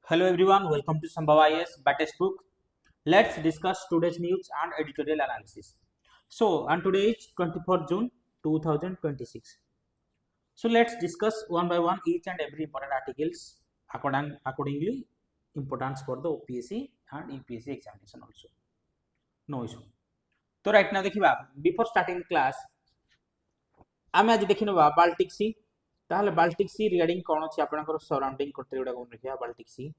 Hello everyone, welcome to Sambhab IAS Batch book. Let's discuss today's news and editorial analysis. So, on today is 24th June 2026. So, let's discuss one by one each and every important articles accordingly importance for the OPSC and UPSC examination also. No issue. So, right now देखिबा before starting class आमे आज देखिनबा Baltic सी ताहले Baltic सी regarding कोन अछि आपनकर surrounding country गुडा कोन रखिया Baltic सी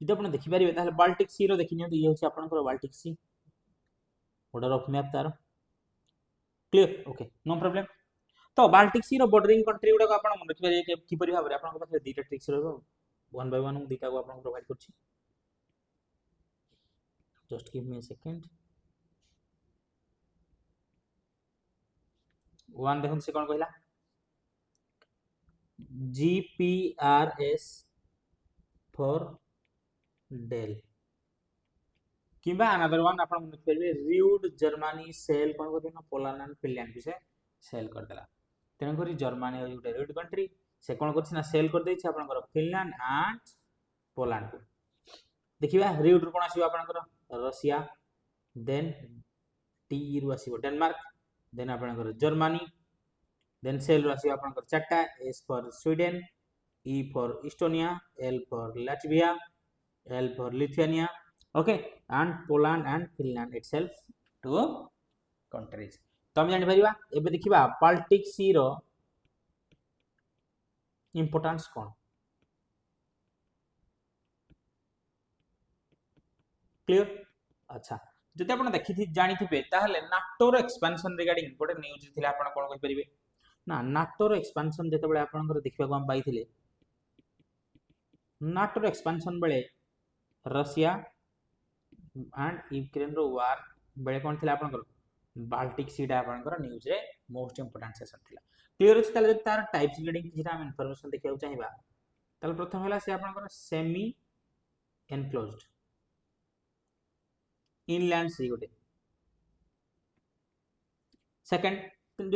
যদি আপনি দেখি পারিবে তাহলে বাল্টিক সি র দেখি নিয়ন্তু ইয়ে হচ্ছে আপনার Baltic sea border of map তার ক্লিয়ার ওকে নো প্রবলেম তো বাল্টিক সি র বর্ডরিং कंट्री গুডা আপন মনে রখি পারিবে কি পরি ভাবে আপনার পাখে দুইটা ট্রিক্স রহিবো वन बाय वन দুইটা को आपन प्रोवाइड करछि just give me a second one देखन से कोन कहला जीपीआरएस फॉर डेल किबा अनदर वन आपण मन करबे रिउड जर्मनी सेल कोन को दिन पोलैंड एंड फिनलैंड से सेल कर देला तेन करी जर्मनी हो गुटे रिउड कंट्री से कोन करछि ना सेल कर दैछि आपनकर फिनलैंड एंड पोलैंड को देखिबा रिउड कोन आसीबा आपनकर रशिया देन टी रु आसीबो डेनमार्क देन आपनकर जर्मनी देन सेल रु आसीबा आपनकर चारटा S for Sweden E for Estonia L for Latvia L for Lithuania, okay, and Poland and Finland itself two countries. तो हम जानि परिबा एबे देखिबा बाल्टिक सी रो इंपोर्टेंस कोन क्लियर अच्छा जदि आपण देखि जानि थिबे ताहले नाटो रो एक्सपेंशन रिगार्डिंग गोटे न्यूज थिला आपण कोन कहि परिबे ना नाटो रो एक्सपेंशन जते बेले आपनकर देखिबा को हम पाइथिले नाटो रो एक्सपेंशन बेले रशिया एंड यूक्रेन रो वार बेले कोन थिला आपनकर बाल्टिक सीटा आपनकर न्यूज रे मोस्ट इंपोर्टेंट सेशन थिला क्लियर अछि ताले तार टाइप्स रिगार्डिंग किछटा हम इंफॉर्मेशन देखिया चाहिबा ताले प्रथम हला से आपनकर सेमी एनक्लोज्ड इनलैंड सी गोटे सेकंड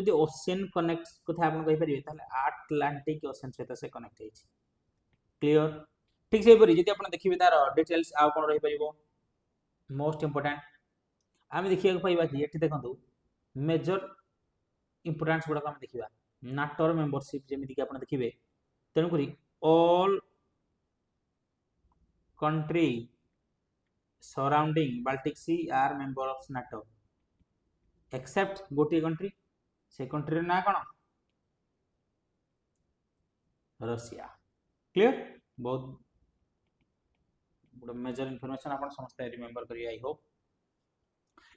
जदि ओशियन कनेक्ट कथा आपन कहि परिबे ताले अटलांटिक ओशियन सहित से कनेक्ट हेछि क्लियर ठीक से परी जदि आपण देखिबे तार डिटेल्स आ कोन रहि परिबो मोस्ट इंपोर्टेंट आमे देखिया पाइबा कि एठी देखंतु मेजर इंपोर्टेंस गुडा हम देखिबा नाटो मेंबरशिप जेमिति कि आपण देखिबे तेनु करी all country surrounding Baltic sea are member of NATO except गोटी कंट्री से कंट्री ना कोन रशिया क्लियर बहुत गुड मेजर इंफॉर्मेशन आपण समस्त रिमेंबर करी आई होप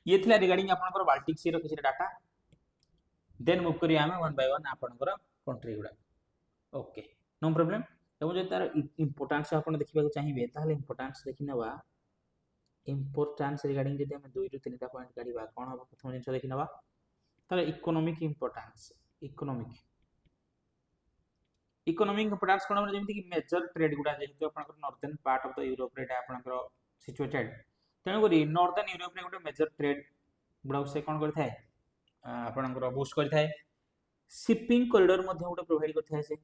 ये थिला रिगार्डिंग आपनकर बाल्टिक सी रो किछ डाटा देन मूव करी आमे वन बाय वन आपनकर कंट्री गुडा ओके नो प्रॉब्लम एवं जे तार इंपोर्टेंस आपण देखिबा को चाहिबे ताहले इंपोर्टेंस देखिनबा इंपोर्टेंस रिगार्डिंग जदि हम 2 रु 3 टा पॉइंट काढिबा कोन हो प्रथम जिंस देखिनबा तार इकोनॉमिक इंपोर्टेंस इकोनॉमिक इंपोर्टेंस कोन जेमिति कि मेजर ट्रेड गुडा जेहेतु आपनकर northern part of the Europe रे आपनकर सिचुएटेड तेनु करी नॉर्दर्न यूरोप रे गुटे मेजर ट्रेड गुडा से कोन करथाय आपनकर बूस्ट करथाय शिपिंग कॉरिडोर मध्ये गुटे प्रोवाइड करथाय से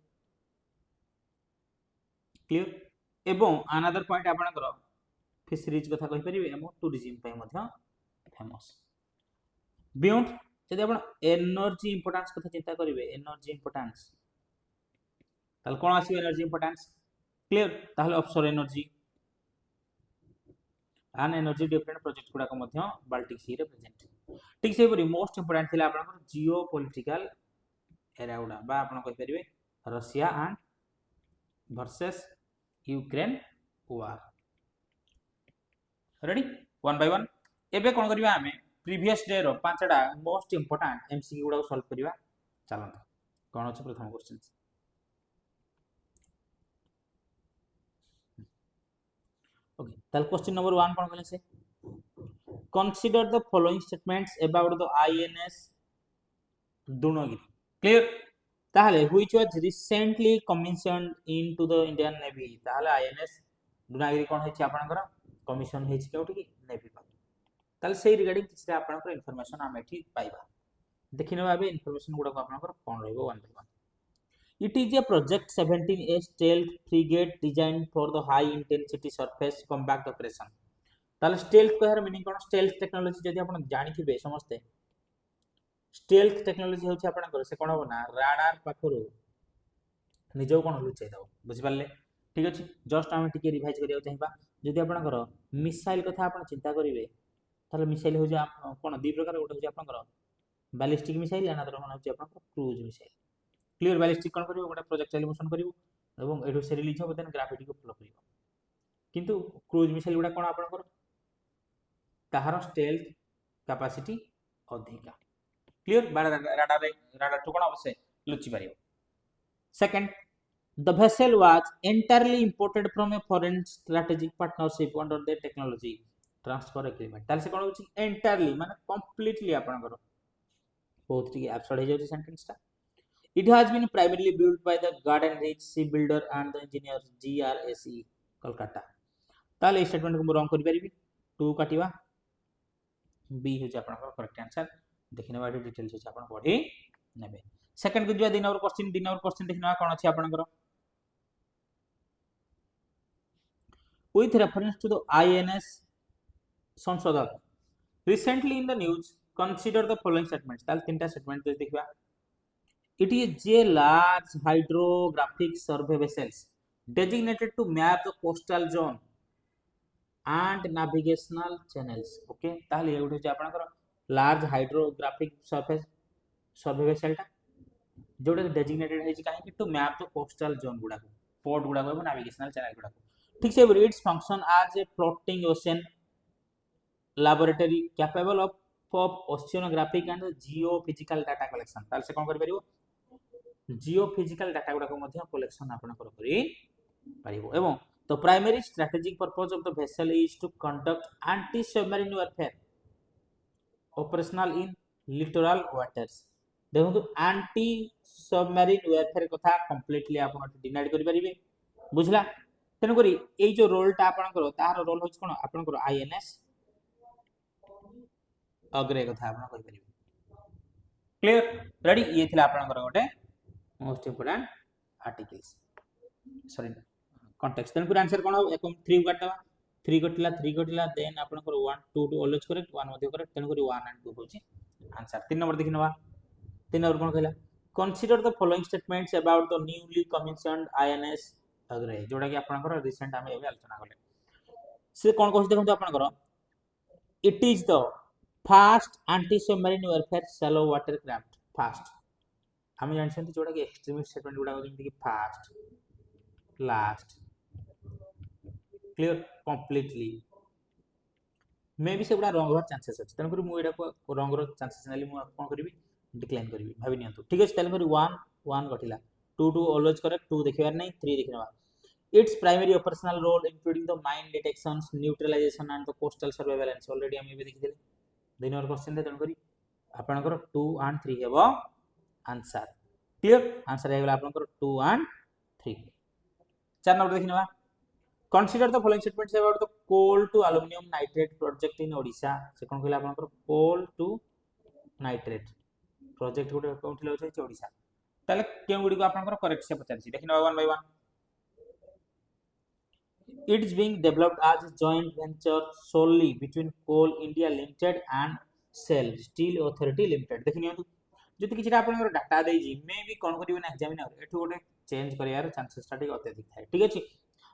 क्लियर एवं अनदर पॉइंट आपनकर फिशरीज कथा कहि परिबे एवं टूरिज्म पय मध्ये फेमस बियॉन्ड जदि आपण एनर्जी इंपोर्टेंस कथा चिंता करिवे एनर्जी इंपोर्टेंस ताल कोन आसी एनर्जी इंपोर्टेंस क्लियर ताहले offshore energy and energy different project गुडा को मध्ये बाल्टिक सी रे प्रेजेंट ठीक से परी मोस्ट इंपोर्टेंट थिला आपनकर जियो पॉलिटिकल एरिया गुडा बा आपण कहि परिबे Russia and versus Ukraine war ready one by one एबे कोन करबा हमें प्रीवियस डे रो पांचटा मोस्ट इंपोर्टेंट एमसीक्यू गुडा सॉल्व करबा चलंत कोन अछि प्रथम question Okay, then question number 1 कौन कहले से consider the following statements about the INS Dunagiri clear ताहले which was recently commissioned into the Indian Navy ताहले INS Dunagiri कौन है आपनकर कमिशन है केउठी की नेवी पा ताहले सेही रिगार्डिंग किछटा आपनकर इंफॉर्मेशन हम एठी पाइबा देखिने बाबे इंफॉर्मेशन गुडा को आपनकर कोन रहबो 1 bye 1 It is a project 17A stealth frigate designed for the high intensity surface combat operation. ताले stealth कहर मीनिंग कोन stealth technology जदि आपण जानिथिबे समस्ते stealth technology होछि आपनकर से कोन होना radar पाखरु निजो कोन लुचै दाउ बुझि पाले ठीक अछि जस्ट हम टिके रिवाइज करिया चाहिबा जदि आपनकर मिसाइल कथा आपण चिंता करिवे ताले मिसाइल हो जा कोन दी प्रकार गोटे होछि आपनकर बैलिस्टिक मिसाइल अनदर वन होछि आपनकर क्रूज मिसाइल क्लियर बैलिस्टिक कोन करिवो गोटे प्रोजेक्टाइल मोशन करिवो एवं एडो से रिलीज हो देन ग्रेविटी को फ्लो करिवो किंतु क्रूज मिसाइल गुडा कोन आपनकर ताहार स्टेल्थ कैपेसिटी अधिका क्लियर राडार तो कोन अवश्य लुचि पारियो second the vessel was entirely imported from a foreign strategic partnership under the technology transfer agreement ताले से कोन होछि entirely माने completely आपनकर बहुत टी एब्सर्ड हो जाउछि सेंटेंस ता it has been primarily built by the garden rich shipbuilder and the engineers GRSE Kolkata ताले statement को रॉन्ग करि परिबी 2 काटिबा बी हो जा आपनकर करेक्ट आंसर देखिनबा एटी डिटेल्स हो आपन पढी नेबे सेकंड को जो दिन और क्वेश्चन देखिनबा कोन अछि आपनकर with reference to the INS संशोधक recently in the news consider the following statements ताल तीनटा स्टेटमेंट देखिबा it is a large hydrographic survey vessels designated to map the coastal zone and navigational channels okay ताल ये उठे आपनकर large hydrographic survey vessel टा जोडे designated है काहे to map the coastal zone गुडा पोर्ट गुडा को navigational channel गुडा ठीक से its function as a floating ocean laboratory capable of oceanographic and geophysical data collection ताल से कोन करि परिबो जियोफिजिकल डाटा गुडा को मध्ये कलेक्शन आपण करि परिबो एवं the primary strategic purpose of the vessel is to conduct anti submarine warfare operational in littoral waters देखो एंटी सबमरीन वारफेयर कथा कंप्लीटली आपण डिनाइड करि परिबे बुझला तेन करी ए जो रोलटा आपनकर तार रोल होछ कोन आपनकर आईएनएस अग्रे कथा आपन कहि परिबे क्लियर रेडी ये थिला आपनकर गोटे most important articles sorry context तेन करी आंसर कोन हो एकम 3 काटवा 3 कटिला देन आपनकर 1 2 टू ऑलवेज करेक्ट 1 मध्ये करेक्ट तेन करी 1 एंड 2 होची आंसर 3 नंबर देखिनवा 3 नंबर कोन कहला consider the following statements about the newly commissioned INS अग्रे जोडा कि आपनकर रिसेंट हमें एबे आलोचना करले से कोन कहै देखंतु आपनकर it is the fast anti submarine warfare shallow water craft fast हम जानछंती जोडा कि एक्सट्रीमिस्ट स्टेटमेंट गुडा जेमति कि fast last clear completely may be से गुडा रॉन्ग होर चांसेस अछि तन करी मु एडा को रॉन्ग रो चांसेस नाली मु कोन करबी डिक्लाइन करबी भाबी नियंतु ठीक अछि तन करी 1 गठिला 2 टू ऑलवेज करेक्ट 2 देखिबार नै 3 देखिनवा its primary operational role including the mine detections neutralization and the coastal surveillance already हम भी देखि देले दिन और क्वेश्चन दे तन करी आपनकर 2 and 3 हेबो आंसर क्लियर आंसर हेगला आपनकर 2 and 3 4 नंबर देखिनवा consider the following statements about the coal to aluminum nitrate project in Odisha से कोन कहला आपनकर coal to nitrate project गुटे कोठिला होछै ओडिसा ताले केउ गुडी को आपनकर करेक्ट से पचारछि देखिनवा 1 by 1 it is being developed as a joint venture solely between Coal India Limited and Shell Steel Authority Limited देखिनियंतु जति किछटा आपनकर डाटा देई जी मे भी कोन करिवे ना एग्जामिनर एठु गोटे चेंज करियार चांसेस टा ठीक अत्यधिक थाए ठीक अछि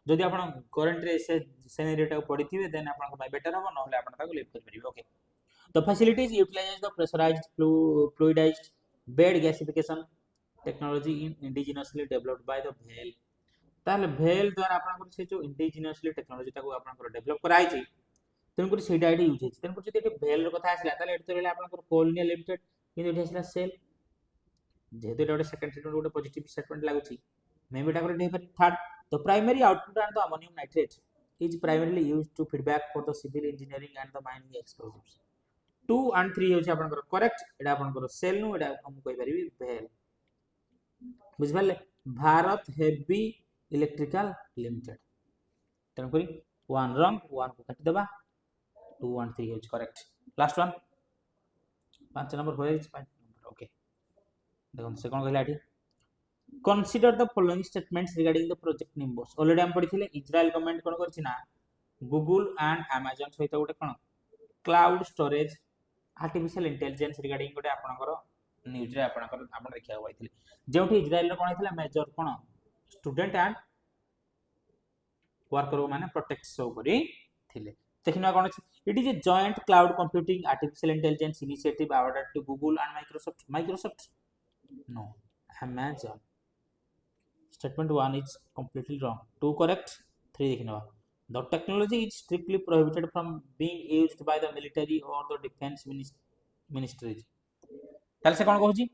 जदि आपण करंट रे से सिनेरियो पढिथिबे देन आपण को बेटर हो नहले आपण ताको लीव कर परिबे okay the facilities utilise the pressurised fluidised bed gasification technology in indigenously developed by the भेल ताले भेल द्वारा आपन से जो इंडिजिनसली टेक्नोलॉजी ताको आपन डेवलप कराई छी तेन कर सेटा आईडी यूज हेछि तेन कर जति भेल रो कथा आसला ताले एडिटोरियल आपन कोल इंडिया लिमिटेड किंतु एठी आसला सेल जेहेतु एटा सेकंड स्टेटमेंट गोटे पॉजिटिव स्टेटमेंट लागुची मे बेटा कर दे third the primary output and the ammonium nitrate is primarily used to feedback for the civil engineering and the mining explosives 2 and 3 होछि आपन करेक्ट एटा आपन सेल नु एटा हम कहि परिबी भेल बुझ परले भारत हेवी इलेक्ट्रिकल लिमिटेड तेन करी 1 रंग 1 को काटि देबा 2 and 3 is correct last one 5 number हो जाई 5 नंबर ओके देखो से कोन कहला एठी consider the following statements regarding the project nimbus already हम पढ़ी थिले इजराइल गवर्नमेंट कोन करछि ना गूगल एंड अमेजन सहित गोटे कोन cloud storage artificial intelligence regarding गोटे आपनकर न्यूज रे आपनकर आपण देखिया होइथिले जेउठी इजराइल रे कोन हेतिला मेजर कोन स्टूडेंट एंड वर्कर माने प्रोटेक्ट शो करी थिले देखिना कोन it is a joint cloud computing artificial intelligence initiative awarded to Google and Microsoft no Amazon statement 1 is completely wrong 2 correct 3 देखिना the technology is strictly prohibited from being used by the military or the defense ministries ताले से कोन कहूची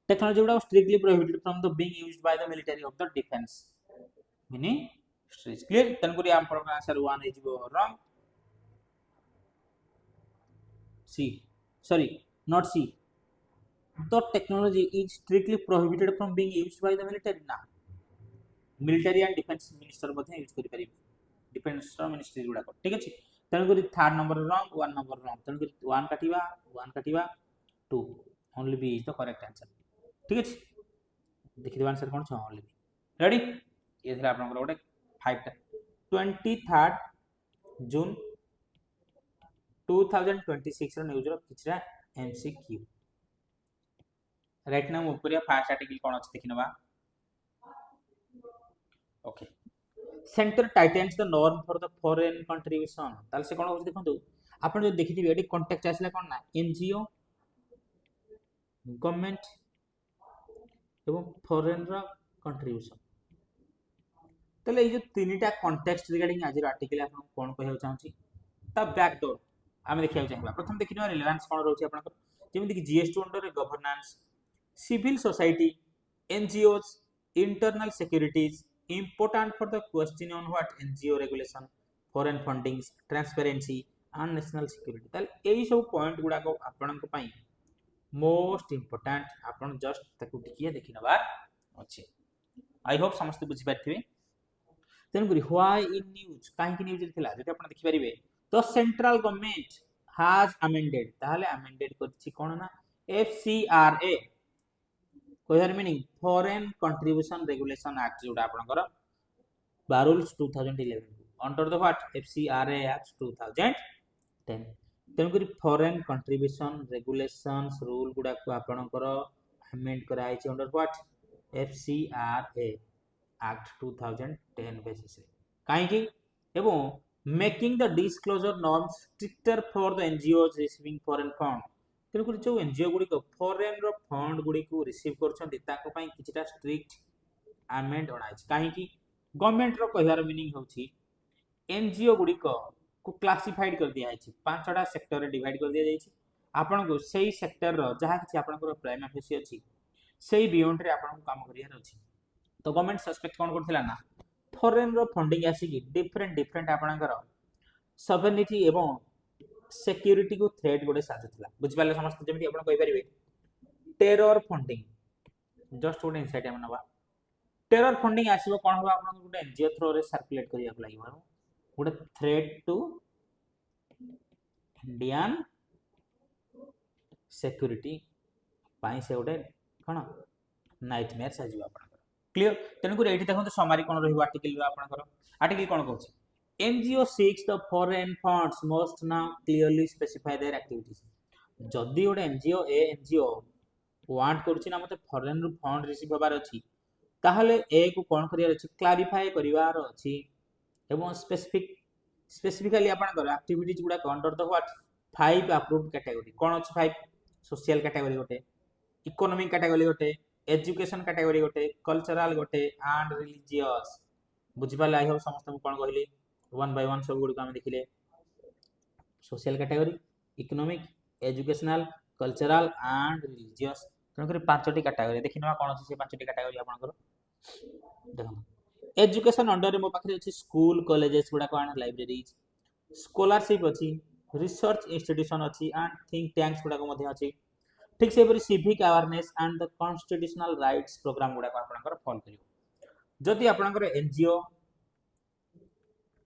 technology गुडा strictly prohibited from the being used by the military of the defense ministries clear तन करी हम पर answer 1 is wrong C sorry not C the technology is strictly prohibited from being used by the military ना military and defence minister मध्ये use करि परिबे defence ministry गुडा को ठीक अछि तन करी third number wrong 1 number wrong तन करी 1 काटिबा 2 only B is the correct answer ठीक अछि देखि देबा आंसर कोन छ ओनली बी रेडी ये थरा आपन गोटे 5 टा 23 जून 2026 रो न्यूज रो किछरा एमसीक्यू राइट नाउ ऊपर फर्स्ट आर्टिकल कोन अछि देखिनबा okay centre tightens the norm for the foreign contribution ताल से कोन हो देखंतु आपण जो देखिथिबे एडी कांटेक्ट आसला कोन ना एनजीओ गवर्नमेंट एवं फॉरेन रा कंट्रीब्यूशन तले ए जो तीनटा कॉन्टेक्स्ट रिगार्डिंग आज आर्टिकल आपण कोन कहै चाहूची ता बैकडोर हम देखिया चाहबा प्रथम देखिनो रिलेवेंस कोन रहउची आपण जेमिति कि जीएसटी अंडर रे governance civil society NGOs internal securities important for the question on what NGO regulation foreign fundings transparency and national security ताल एई सब पॉइंट गुडा को आपन को पई मोस्ट इंपोर्टेंट आपन जस्ट ताकू टिकिए देखिनबा अछि आई होप समस्त बुझि पाथिबे तेन गुरी व्हाई इन न्यूज काहे कि न्यूज थिला जति आपन देखि परिबे तो सेंट्रल गवर्नमेंट हैज अमेंडेड ताले अमेंडेड करछि कोन ना एफसीआरए कोयर meaning foreign contribution regulation act जोडा आपनकर बारूल्स 2011 under the what FCRA act 2010 तेन करी फॉरेन कंट्रीब्यूशन रेगुलेशंस रूल गुडा को आपनकर अमेंड कराइ छै under what FCRA act 2010 basis काहे कि एवं making the disclosure norms stricter for the NGOs receiving foreign fund तेणुक जो एनजीओ गुड़ी फॉरेन रो फंड गुड़ी को रिसीव कर किछटा स्ट्रिक्ट अमेंड अणाई कहीं गवर्नमेंट रो कहयार मीनिंग होची एनजीओ गुड़ी को क्लासिफाइड कर दिया है पांचटा सेक्टर रे डिवाइड कर दिया जायछि आपन को सेही सेक्टर रो जहा कि आपन को प्राइम ऑफिस अछि सेही बियॉन्ड रे आपन को काम करियार अछि तो गवर्नमेंट सस्पेक्ट कोन करथिला ना फॉरेन रो फंडिंग आसी कि डिफरेंट आपन को सॉवरेनिटी एवं सिक्योरिटी को थ्रेट गोटे साजुला बुझ पाले समस्त जेमि आपण कहि परिबे टेरर फंडिंग जस्ट गोटे इनसाइट हम नबा टेरर फंडिंग आसीबो कोन होबा आपण गोटे एनजीओ थ्रो रे सर्कुलेट करिया को लागिबो गोटे थ्रेट टू इंडियन सिक्योरिटी पाई से गोटे कोन नाइटमेयर साजिबो आपण क्लियर तेनु को एठी देखंतु समरी कोन रहइबो आर्टिकल आपण आर्टिकल कोन कहूची NGO seeks the foreign funds must now clearly specify their activities. जदि गोटे NGO ए NGO वांट करूची ना मते फॉरेन रो फंड रिसीव होबार अछि ताहले ए को कोन करियार अछि क्लैरिफाई करिवार अछि एवं स्पेसिफिकली आपन कर एक्टिविटीज गुडा under the what 5 approved category कोन अछि 5 सोशल कैटेगरी गोटे इकोनॉमिक कैटेगरी गोटे एजुकेशन कैटेगरी गोटे कल्चरल गोटे एंड रिलीजियस बुझिबा लाई हो समस्त कोन कहली 1 by 1 सब गुडी को हम देखिले social category economic educational cultural and religious तन कर पांचटी कैटेगरी देखिनवा कोन अछि से पांचटी कैटेगरी आपन कर देखो एजुकेशन अंडर रे मो पाखरे अछि स्कूल कॉलेजेस गुडा को एंड लाइब्रेरीज स्कॉलरशिप अछि रिसर्च इंस्टीट्यूशन अछि एंड थिंक टैंक्स गुडा को मध्ये अछि ठीक से परि civic awareness and the constitutional rights programme गुडा को आपन कर फॉलो करियो जदि आपन कर एनजीओ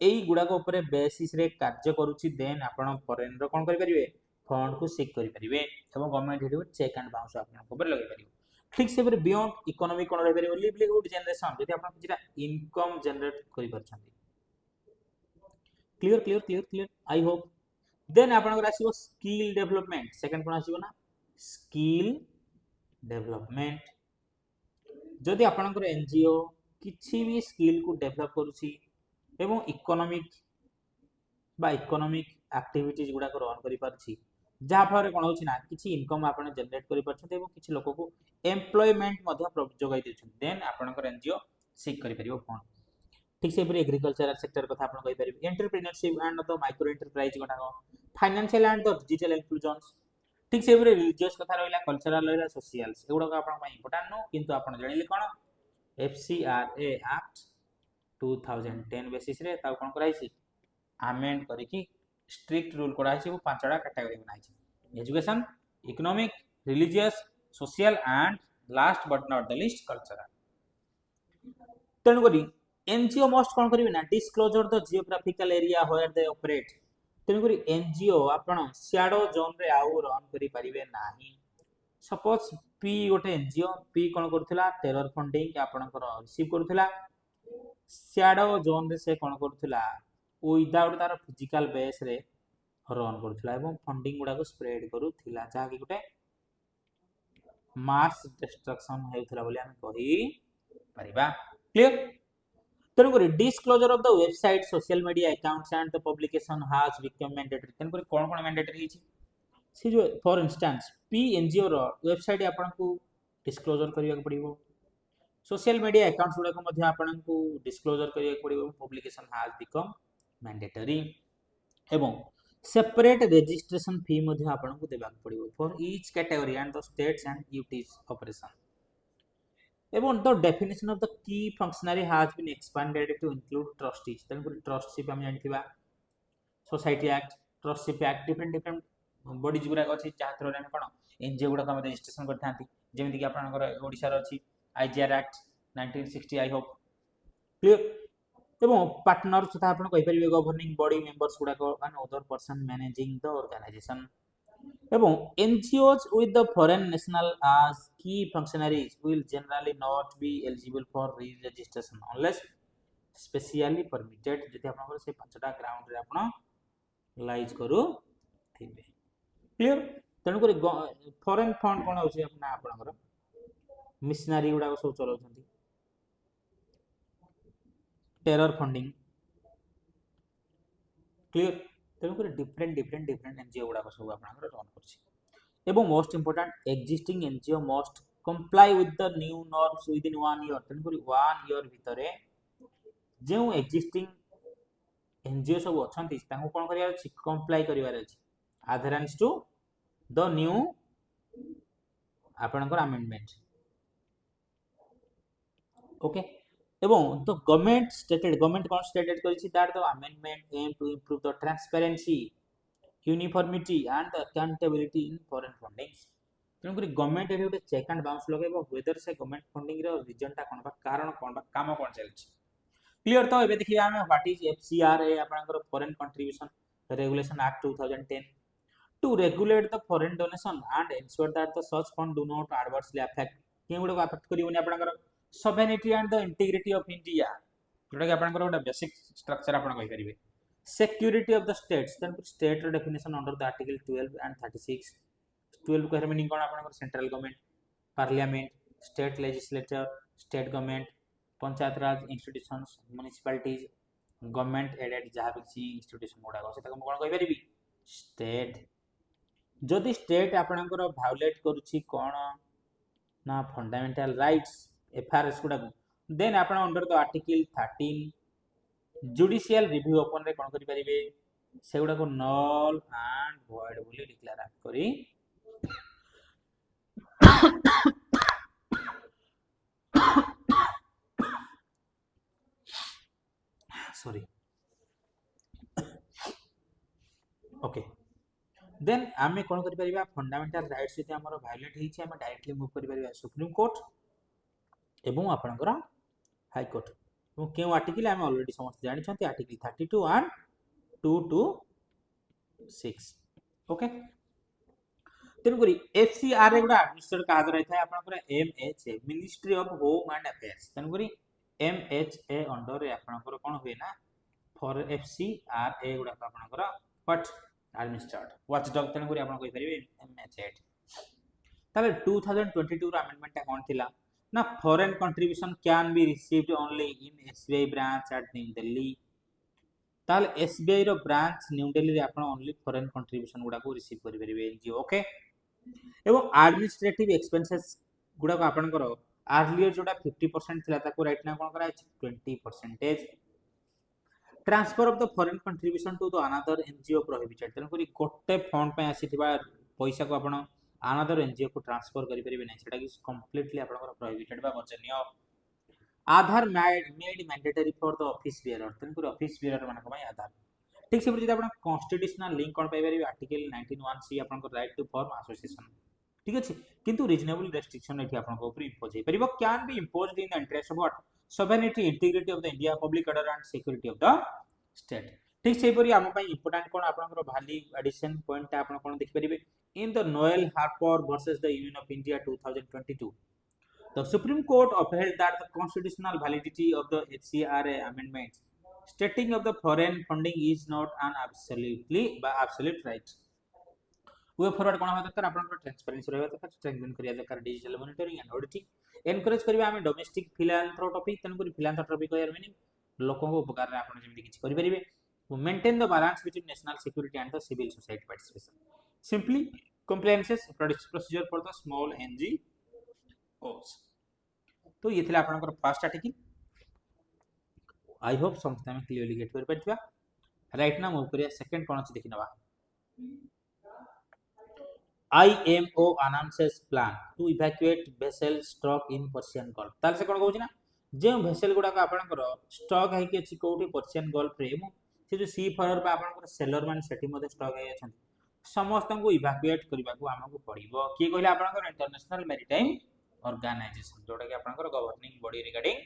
एई गुडा को ऊपर बेसिस रे कार्य करूची देन आपण फॉरेन रो कोन करि परिबे फंड को सिक करि परिबे एवं गवर्नमेंट हेडू चेक एंड बाउंस आपन को ऊपर लगे परिबे ठीक से बियॉन्ड इकोनॉमिक कोन रहि परिबो लिवलीहुड जनरेशन जदि आपण किछटा इनकम जनरेट करि परछन्ती clear clear clear clear I hope then आपण आसीबो स्किल डेवलपमेंट सेकंड कोन आसीबो ना स्किल डेवलपमेंट जदि आपण एनजीओ किछि भी स्किल को डेवलप करूछि एवं इकोनॉमिक एक्टिविटीज गुडा को रन करि परछि जहा फल कोन होछि ना किछि इनकम आपण जनरेट करि परछन्ते एवं किछि लोक को एम्प्लॉयमेंट मध्य जोगाई देछन देन आपण एनजीओ सीक करि परिबो फंड ठीक से एग्रीकल्चरल सेक्टर कथा आपण कहि परिबे entrepreneurship and the micro enterprise गुडा financial and the digital inclusion ठीक से रिलीजियस कथा रहला कल्चरल रहला सोशल एगुडा को आपण इंपोर्टेंट नो किंतु आपण जणिले कोन एफसीआरए एक्ट 2010 बेसिस रे ता कोन कराइछि अमेंड करिकि स्ट्रिक्ट रूल कोडा छै पांचटा कैटेगरी बनाइ छै education economic religious social and last but not the least cultural तनु करी एनजीओ मस्ट कोन करिवे ना disclosure the geographical area where they operate तनु करी एनजीओ आपण शैडो जोन रे आउ रन करि परिवे नाही सपोज पी गोटे एनजीओ पी कोन करथिला टेरर फंडिंग आपणकर रिसीव करथिला शैडो जोन रे से कोन करथिला विदाउट तार फिजिकल बेस रे रन करथिला एवं फंडिंग गुडा को स्प्रेड करूथिला जहा कि गोटे मास डिस्ट्रक्शन हेउथिला बोली हम कहि परिबा क्लियर तनु करी disclosure of the website social media accounts and the publication has become mandatory तनु करी कोन कोन मैंडेटरी हिची से जो फॉर इंस्टेंस पी एनजीओ रो वेबसाइट आपन को डिस्क्लोजर करिया को पड़िबो सोशल मीडिया अकाउंट्स गुडा को मध्ये आपन को डिस्क्लोजर करिया को पड़िबो पब्लिकेशन हैज बिकम मैंडेटरी एवं सेपरेट रजिस्ट्रेशन फी मध्ये आपन को देबा पड़िबो for each category and the states and UTs operation एवं the definition of the key functionary has been expanded to include trustees तन को ट्रस्टशिप हम जानथिबा society act trusteeship act different bodies गुरा अछि जहा थ्रो रे कोन एनजीओ गुडा का रजिस्ट्रेशन करथांती जेमिति कि आपन ओडिसा रो अछि IGR act 1960 I hope clear एवं पार्टनर तथा आपण कहि परिबे गवर्निंग बॉडी मेंबर्स गुडा को and other person managing the organisation एवं NGOs with the foreign national as key functionaries will generally not be eligible for re registration unless specially permitted जति आपण से पांचटा ग्राउंड रे आपण लाइज करू थिबे क्लियर तनु करी फॉरेन फंड कोन होछि अपना आपनकर मिशनरी गुडा सब चलाउछंती टेरर फंडिंग क्लियर तनु करी डिफरेंट एनजीओ गुडा सब आपनकर रन करछि एवं most important existing NGO must comply with the new norms within 1 year तनु करी 1 ईयर भितरे जे एक्जिस्टिंग एनजीओ सब अछंती तांको कोन करिया अछि कंप्लाई करिवार अछि adherence to the new आपनकर अमेंडमेंट ओके एवं द गवर्नमेंट स्टेटेड गवर्नमेंट कोन स्टेटेड करिछि that the amendment aim to improve the transparency uniformity and the accountability in foreign fundings तनु करी गवर्नमेंट एटे चेक एंड बाउंस लगेबो whether से government funding रो रीजन टा कोन बा कारण कोन बा काम कोन चलछि क्लियर तो एबे देखिया हम व्हाट इज एफसीआरए आपनकर foreign contribution regulation act 2010 to regulate the foreign donation and ensure that the such fund do not adversely affect के गुडा को अफेक्ट करिवनी आपनकर sovereignty and the integrity of India जोटा कि आपनकर गोटा बेसिक स्ट्रक्चर आपन कहि परिबे security of the states then state definition under the article 12 and 36 12 को मीनिंग कोन आपनकर central government parliament state legislature state government panchayat raj institutions municipalities government aided जहा भी इंस्टीट्यूशन गुडा को सेटा कोन कहि परिबी स्टेट जदि स्टेट आपनकर वायोलेट करूछि कोन ना फंडामेंटल राइट्स एफआरएस गुडा देन आपन under the article 13 judicial review open रे कोन करि परिबे से गुडा को नल एंड वॉइड बोली डिक्लेयर करी सॉरी ओके देन आमे कोन करि परिबा फंडामेंटल राइट्स जति हमर वायोलेट हेछि हम डायरेक्टली मूव करि परिबा सुप्रीम कोर्ट एवं आपनकर हाई कोर्ट एवं केउ आर्टिकल हम ऑलरेडी समस्त जानि छथि आर्टिकल 32 एंड 226 ओके तेणुक एफसीआर गुड़ा एडमिनिस्ट्रेटर क्या रही है आपंकर MHA ministry of home and affairs तेणुक एमएचए अंडर आपंकर कौन हुए ना फॉर एफसीआर गुड़ा आपंकर व्हाट एडमिनिस्ट्रेट वाचडॉग तेणुक आप कहि परिबे एमएचए ताले 2022 रो अमेंडमेंट कौन थिला ना foreign contribution can be received only in SBI branch at new Delhi ताले एसबीआई रो ब्रांच न्यू दिल्ली रे आपण ओनली फॉरेन कंट्रीब्यूशन गुडा को रिसीव करि परिबे एनजीओ ओके एवं एडमिनिस्ट्रेटिव एक्सपेंसेस गुडा को आपनकर अर्लियर जोटा 50% थिला ताको राइट ना कोन करा 20% transfer of the foreign contribution to the another NGO prohibited तेन करी गोटे फंड पे आसीथिबा पैसा को आपण अनदर एनजीओ को ट्रांसफर करि परिबे नै सेटा कि कंप्लीटली आपनकर प्रोहिबिटेड बा वर्जनीय Aadhaar made mandatory for the office bearer तेन करी ऑफिस बियरर मानक भाई आधार ठीक से जब आप कॉन्स्टिट्यूशनल लिंक कौन पाइपर आर्टिकल 19(1)(c) आप राइट टू फॉर्म एसोसिएशन ठीक अच्छे किंतु रिजनेबल रेस्ट्रिक्शन एठी आपन ऊपर इंपोज हे परिबो can be imposed in the interest of what sovereignty integrity of the India public order and security of the state ठीक से परी हम पई इंपोर्टेंट कोन आपन वैल्यू एडिशन पॉइंट आपन कोन देखि परिबे in the Noel Harper versus the Union of India 2022 the supreme court upheld that the constitutional validity of the FCRA amendments stating of the foreign funding is not an absolute right way forward कोन होय दरकार आपन transparency रहबा दरकार strengthen करिया दरकार digital monitoring and auditing encourage करबा हम डोमेस्टिक फिलांथ्रोपी तन करी फिलांथ्रोपी कहर मीनिंग लोकों को उपकार रे आपन जेमि किछि करि परिबे maintain the balance between national security and the civil society participation simply compliances procedure for the small NGOs तो ये थिला आपनकर फर्स्ट आर्टिकल आई होप समस्त में क्लियरली गेट कर पछवा राइट ना मूव करिया सेकंड कोन अछि देखि नबा IMO announces plan to evacuate vessel struck in Persian Gulf ताल से कोन कहू ना जे वेसल गुडा का आपनकर स्टॉक है कि अछि कोठी पर्शियन गल्फ रे से जो सी फॉरर पे आपनकर सेलर मान सेठी मध्ये स्टॉक है अछन समस्त को इवैक्यूएट करबा को हमको पड़िबो की कहले आपनकर इंटरनेशनल मैरीटाइम ऑर्गेनाइजेशन जोटा कि आपनकर गवर्निंग बॉडी रिगार्डिंग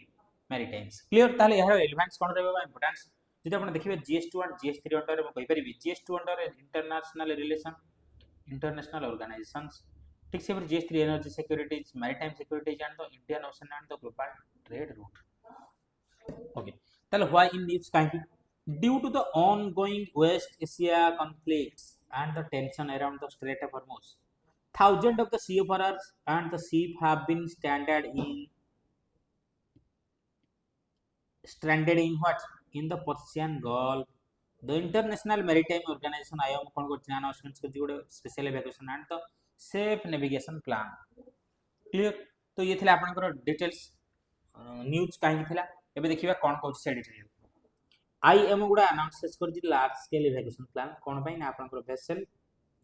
मैरीटाइम्स क्लियर ताले यार रिलेवेंस कोन रहबा इंपोर्टेंस जदि आपण देखिबे GS2 और GS3 अंडर में कहि परिबी GS2 under international relation international organisations ठीक से पर GS3 energy securities maritime securities and the Indian ocean and the global trade route okay ताले व्हाई इन न्यूज़ काहे due to the ongoing West Asia conflicts and the tension around the Strait of Hormuz. Thousands of the seafarers and the ship have been stranded in what? In the Persian Gulf. The International Maritime Organization IMO kon ko announcements करती गोटे special evacuation and the safe navigation plan clear तो ये थिला आपनकर details news काहे थिला एबे देखिबा कोन कहू से एडिटोरियल आईएमओ गुडा अनाउंस कर लार्ज स्केल इवैक्यूएशन प्लान कोन पई ना आपनकर वेसल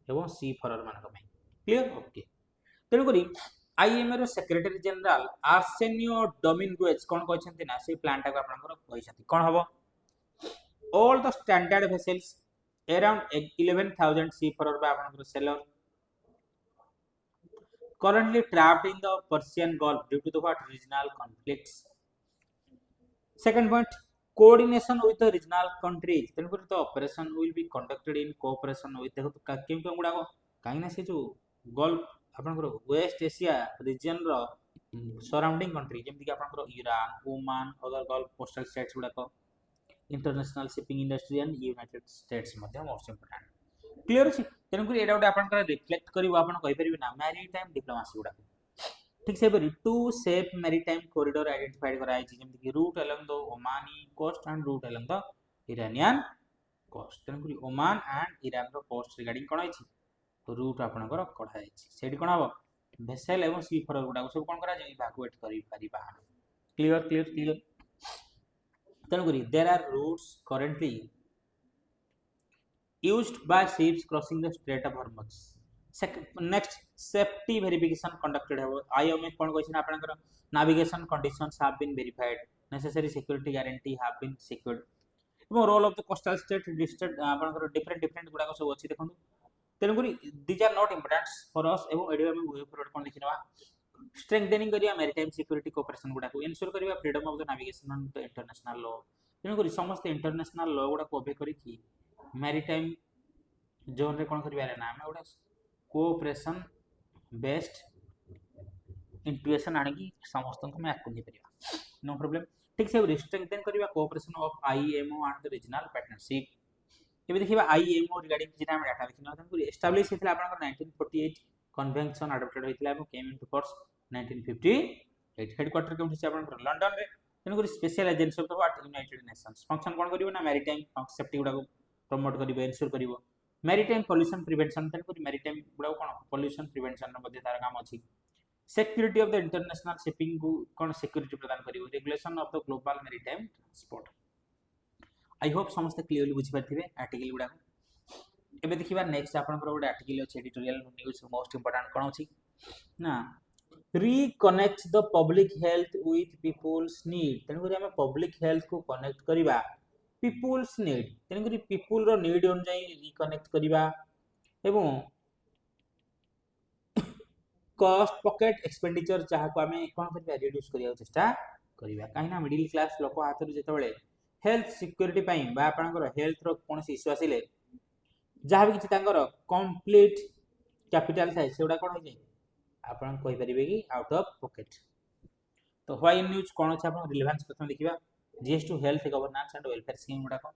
एवं सी फॉरर मानक पई क्लियर ओके तेनु करी आईएमओ रो सेक्रेटरी जनरल आर्सेनियो डोमिंगुएज कोन कहछंती ना से प्लान टा को आपनकर कहछंती कोन हबो all the standard vessels around 11000 C Führer बा आपनकर seller currently trapped in the Persian Gulf due to the what regional conflicts second point coordination with the regional countries therefore the operation will be conducted in cooperation with देखो केम गुडा को काहे ना से जो gulf आपनकर West Asia region रो surrounding country जेमति कि आपनकर Iran Oman other gulf coastal states गुडा को international shipping industry and United States मध्ये मोस्ट इंपोर्टेंट क्लियर अछि तेनकुरी एडा उडा आपनकर रिफ्लेक्ट करिवो आपन कहि परिबि ना मैरीटाइम डिप्लोमेसी गुडा ठीक से बरी two safe maritime corridor identified कराई छी जेमति कि route along the Omani coast and route along the Iranian coast तेनकुरी ओमान एंड ईरान रो कोस्ट रिगार्डिंग कोन आइछि तो रूट आपनकर कढाई छी सेठी कोन हबो वेसल एवं सी फॉरर गुडा सब कोन करा जे इवैक्यूएट करि परिबा क्लियर क्लियर क्लियर तेनकुरी there are routes currently used by ships crossing the Strait of Hormuz. Next, safety verification conducted. IOM kon question apanakar navigation conditions have been verified. Necessary security guarantee have been secured. এবং role of the coastal state district apanakar different गुडा को सब अछि देखंतु. तेनकुरी these are not important for us ଏବଂ audio में वे forward कोन लिखिनवा strengthening करिया maritime security cooperation गुडा को ensure करिया freedom of the navigation on the international law. तेनकुरी समस्त international law गुडा को ओबे करी की मैरीटाइम जोन रे कोन करबा रे ना हम ओडा कोऑपरेशन बेस्ड इंट्यूएशन आनी समस्त को मैं आकु नहीं नो प्रॉब्लम ठीक से स्ट्रेंथन करबा cooperation of IMO and the regional partnership एबे देखिबा आईएमओ रिगार्डिंग जेटा हम डाटा देखिना तन एस्टैब्लिश हेतला आपन 1948 कन्वेंशन अडॉप्टेड होइतला एबो केम इनटू फोर्स 1958 हेडक्वार्टर केउठी से आपन लंडन रे तेन करी special agency of the what United Nations function कोन करिवो ना मैरीटाइम सेफ्टी गुडा को प्रमोट करिवो एंश्योर करिवो मैरीटाइम पॉल्यूशन प्रिवेंशन तेन करी मैरीटाइम गुडा कोन पॉल्यूशन प्रिवेंशन मध्ये तार काम अछि security of the international shipping को कोन सिक्योरिटी प्रदान करिवो regulation of the global maritime transport I hope समस्त क्लियरली बुझी पाथिबे आर्टिकल गुडा एबे देखिबा नेक्स्ट आपनकर गोटे आर्टिकल अछि एडिटोरियल न्यूज मोस्ट इंपोर्टेंट कोन अछि ना reconnect the public health with people's need तेन करी हम पब्लिक हेल्थ को कनेक्ट करिबा पीपल्स नीड तेन करी पीपल रो नीड अनुसार रिकनेक्ट करिबा एवं कॉस्ट पॉकेट एक्सपेंडिचर चाह को हमें कोन करिबा रिड्यूस करिया चेष्टा करिबा काहिना मिडिल क्लास लोक हाथ जेतबेले हेल्थ सिक्योरिटी पई बा आपनकर हेल्थ रो कोन इश्यू आसिले जहाँ भी किसी कंप्लीट कैपिटल थाए सेगुड़ा कौन हो जाए आपन कहि परिबे कि आउट ऑफ पॉकेट तो व्हाई न्यूज कौन अछि आपन रिलेवेंस प्रथम देखिबा GS two health governance and welfare scheme गुडा को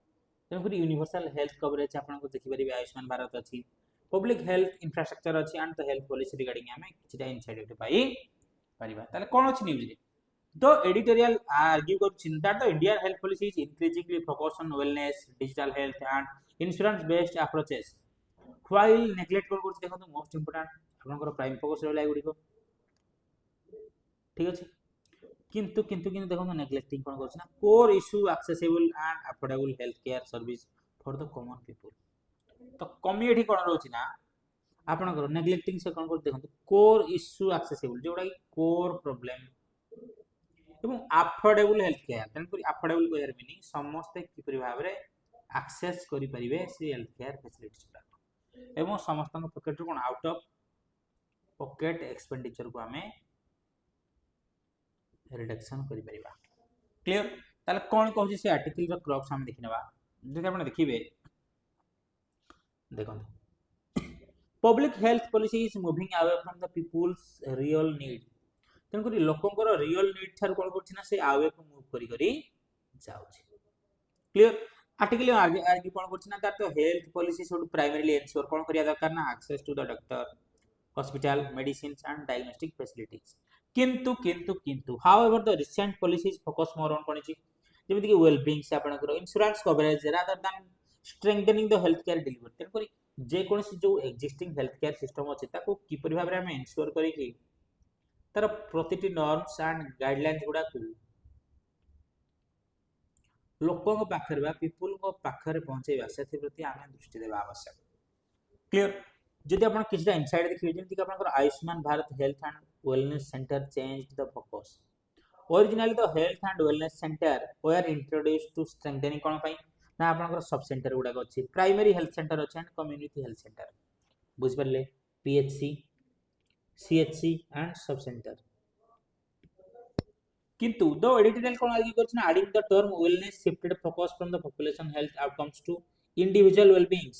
तेन करी यूनिवर्सल हेल्थ कवरेज आपन को देखि परिबे आयुष्मान भारत अछि पब्लिक हेल्थ इंफ्रास्ट्रक्चर अछि and the health policy regarding हमें किछटा इनसाइट पाई परिबा ताले कौन अछि न्यूज रे The editorial argue that the Indian health policy is increasingly focused on wellness, digital health, and insurance-based approaches. While neglect कर कुछ देखो तो most important आपनकर प्राइम फोकस रहला गुडी को ठीक अछि किंतु देखो तो नेग्लेक्टिंग कोन करछ ना core issue accessible and affordable health care service for the common people तो कमी एठी कोन रहछि ना आपनकर नेग्लेक्टिंग से कोन कर देखो कोर इशू एक्सेसिबल जोडा की कोर प्रॉब्लम एवं अफोर्डेबल हेल्थ केयर तेन करी अफोर्डेबल केयर मीनिंग समस्त किपरि भाव रे एक्सेस करि परिबे से हेल्थ केयर फैसिलिटीज एवं समस्त pocket cone out of pocket expenditure को हमें रिडक्शन करि परिबा क्लियर ताले कोन कहू से आर्टिकल रो क्रक्स हम देखिनबा जे आपण देखिबे देखो public health policy is moving away from the people's real need तेन करी लोकंकर रियल नीड थार कोन करछि ना से आवे को मूव करी करी जाउछि क्लियर आर्टिकल आगे कोन करछि ना तार तो health policy should primarily ensure कोन करिया दरकार ना access to the doctor hospital medicines and diagnostic facilities किंतु however the recent policies focus more on कोन छि जेमिति कि वेल बीइंग से आपनकर insurance coverage rather than strengthening the health care delivery तेन करी जे कोनसी जो एक्जिस्टिंग हेल्थ केयर सिस्टम अछि ताको किपरि भाबरे हम एंश्योर करी कि तार प्रतिटी नॉर्म्स एंड गाइडलाइंस गुडा को लोकों पाखर बा पीपल को पाखर पहुंचेबा सेति प्रति आमे दृष्टि देबा आवश्यक क्लियर जदि आपण किछटा इनसाइड देखिबे जेंति कि आपनकर Ayushman Bharat health and wellness centre changed the focus originally the health and wellness centre were introduced to strengthening कोन पई ना आपनकर सब सेंटर गुडा अछि प्राइमरी हेल्थ सेंटर अछि एंड कम्युनिटी हेल्थ सेंटर बुझ परले PHC CHC and sub center किंतु द एडिटोरियल कोन आर्ग्यू करछ ना adding the term wellness shifted focus from the population health outcomes to individual wellbeings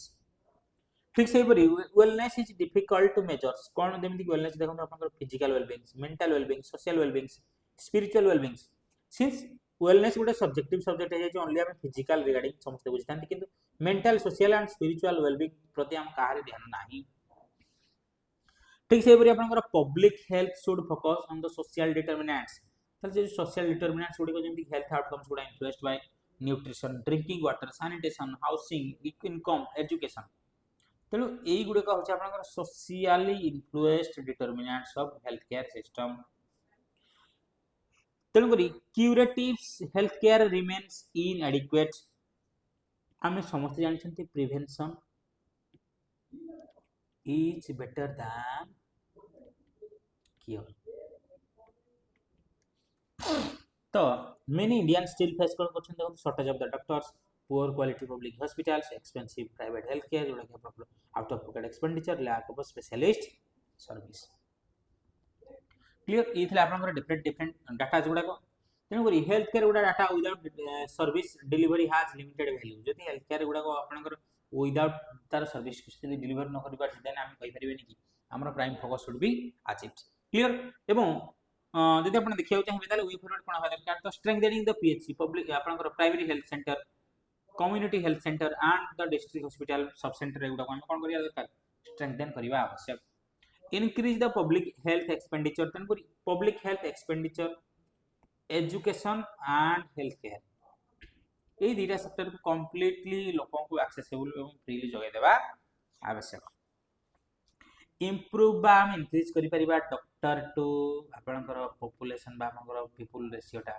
ठीक से परी wellness is difficult to measure कोन जेमिति वेलनेस देखो आपनकर physical wellbeings mental wellbeings social wellbeings spiritual wellbeings since wellness गुटे सब्जेक्टिव सब्जेक्ट है जे ओनली हम फिजिकल रिगार्डिंग समस्त बुझतांती किंतु mental social and spiritual wellbeing प्रति हम काहारे ध्यान नाही ठीक से परी आपनकर public health should focus on the social determinants तल जे सोशल डिटरमिनेंट्स गुडी को जेमि हेल्थ आउटकम्स गुडा influenced by nutrition drinking water sanitation housing income education तेणु एई गुडे का होछ आपनकर socially influenced determinants of health care system तेणु करी curatives health care remains inadequate आमे समस्त जानछन्ती prevention is better than cure तो many Indians still face कोन करछन देखो shortage of the doctors poor quality public hospitals expensive private health care जोडा के out of pocket expenditure lack of specialist service क्लियर इथले आपनकर डिफरेंट डाटा जोडा को तेनु करी हेल्थ केयर गुडा data without service delivery has limited value जति हेल्थ केयर गुडा को आपनकर विदाउट तार सर्विस यदि डिलीवर न करि पारछि देन हम कहि परिबेनी कि हमर prime focus should be achieved clear एवं जदि आपण देखियो चाहिबे ताले वे फॉरवर्ड कोन होबा दरकार तो स्ट्रेंथनिंग द पीएचसी पब्लिक आपनकर primary health centre community health centre and the district hospital sub centre एगुडा हम कोन करिया दरकार स्ट्रेंथन करिवा आवश्यक increase the public health expenditure तन करी public health expenditure education and health care ए दुटा सेक्टर को कंप्लीटली लोकों को एक्सेसिबल एवं फ्रीली जगह देबा आवश्यक इम्प्रूव बा हम इंक्रीज करि परिबा डॉक्टर टू आपनकर पॉपुलेशन बा हमर पीपल रेशियो टा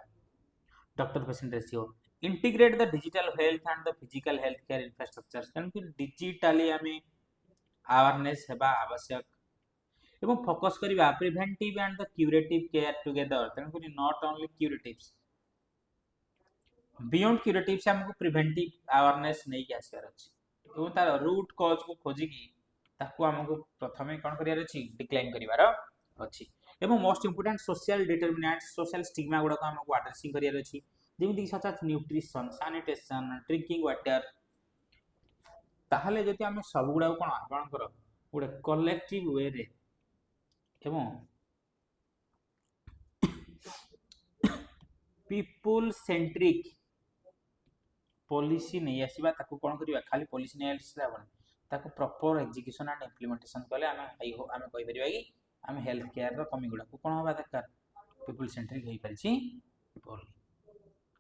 doctor patient ratio integrate the digital health and the physical health care infrastructure तन कि डिजिटली हमें अवेयरनेस हेबा आवश्यक एवं फोकस करिबा preventive and the curative care together तन कि नॉट ओनली क्यूरेटिव्स बियॉन्ड क्यूरेटिव से हमको प्रिवेंटिव अवेयरनेस नहीं के आसर अछि एवं तार रूट कॉज को खोजी की ताकू हमको प्रथमे कोन करियार अछि डिक्लाइन करिवार अछि एवं most important social determinants social stigma गुडा को हमको एड्रेसिंग करियार अछि जेमिति such as nutrition sanitation drinking water ताहले जति हम सब गुडा कोन आपन कर गुडे कलेक्टिव वे रे एवं पीपल सेंट्रिक पॉलिसी नहीं आसीबा ताकू कोन करिवा खाली पॉलिसी नहीं आसीबा बन ताकू प्रॉपर एग्जीक्यूशन एंड इंप्लीमेंटेशन कले हमें कहि परिबा कि हम हेल्थ केयर रो कमी गुडा को कोन होबा दरकार पीपल सेंट्रिक होई परिछि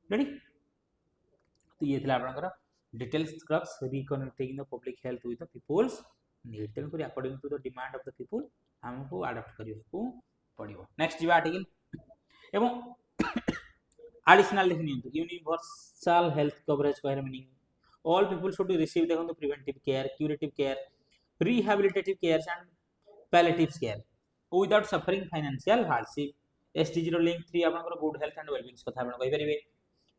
रेडी तो ये थिला आपनकर details scrubs reconnecting the public health with the people's need तेन करी according to the demand of the people हमको अडॉप्ट करियो को पड़िबो नेक्स्ट जीवा आर्टिकल एवं additional देखनियंतु यूनिवर्सल हेल्थ कवरेज कहर meaning all people should receive देखो preventive care curative care rehabilitative care and palliative care without suffering financial hardship SDG रो लिंक 3 आपनकर गुड हेल्थ एंड वेलबींग कथा आपण कहि परिबे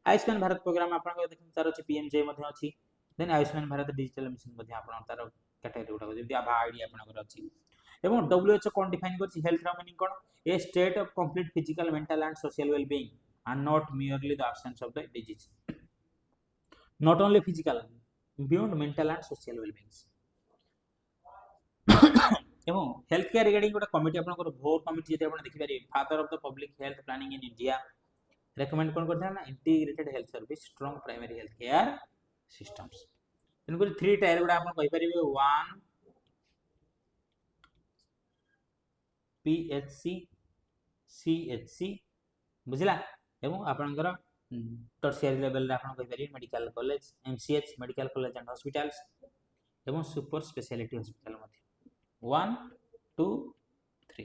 आयुष्मान भारत प्रोग्राम आपनकर देखन तार अछि पीएमजे मध्ये अछि then Ayushman Bharat digital mission मध्ये आपण तार कैटेगरी उठा जेति आभा आईडी आपनकर अछि एवं डब्ल्यूएचओ कोन डिफाइन करछि हेल्थ रो मीनिंग कोन a state of complete physical mental and social wellbeing and not merely the absence of the disease not only physical beyond mental and social well-being एवं हेल्थ केयर रिगार्डिंग गोटे committee आपनकर भोर committee जते आपण देखि पारे father of the public health planning in India recommend कोन करथा ना integrated health service strong primary health care systems इनको 3 टायर गुडा आपण कहि परिबे 1 पीएचसी सीएचसी बुझला एवं आपनकर टर्शियरी लेवल रे आपण कहि पारि medical college MCH medical college and hospitals एवं सुपर स्पेशलिटी हॉस्पिटल मध्ये 1 2 3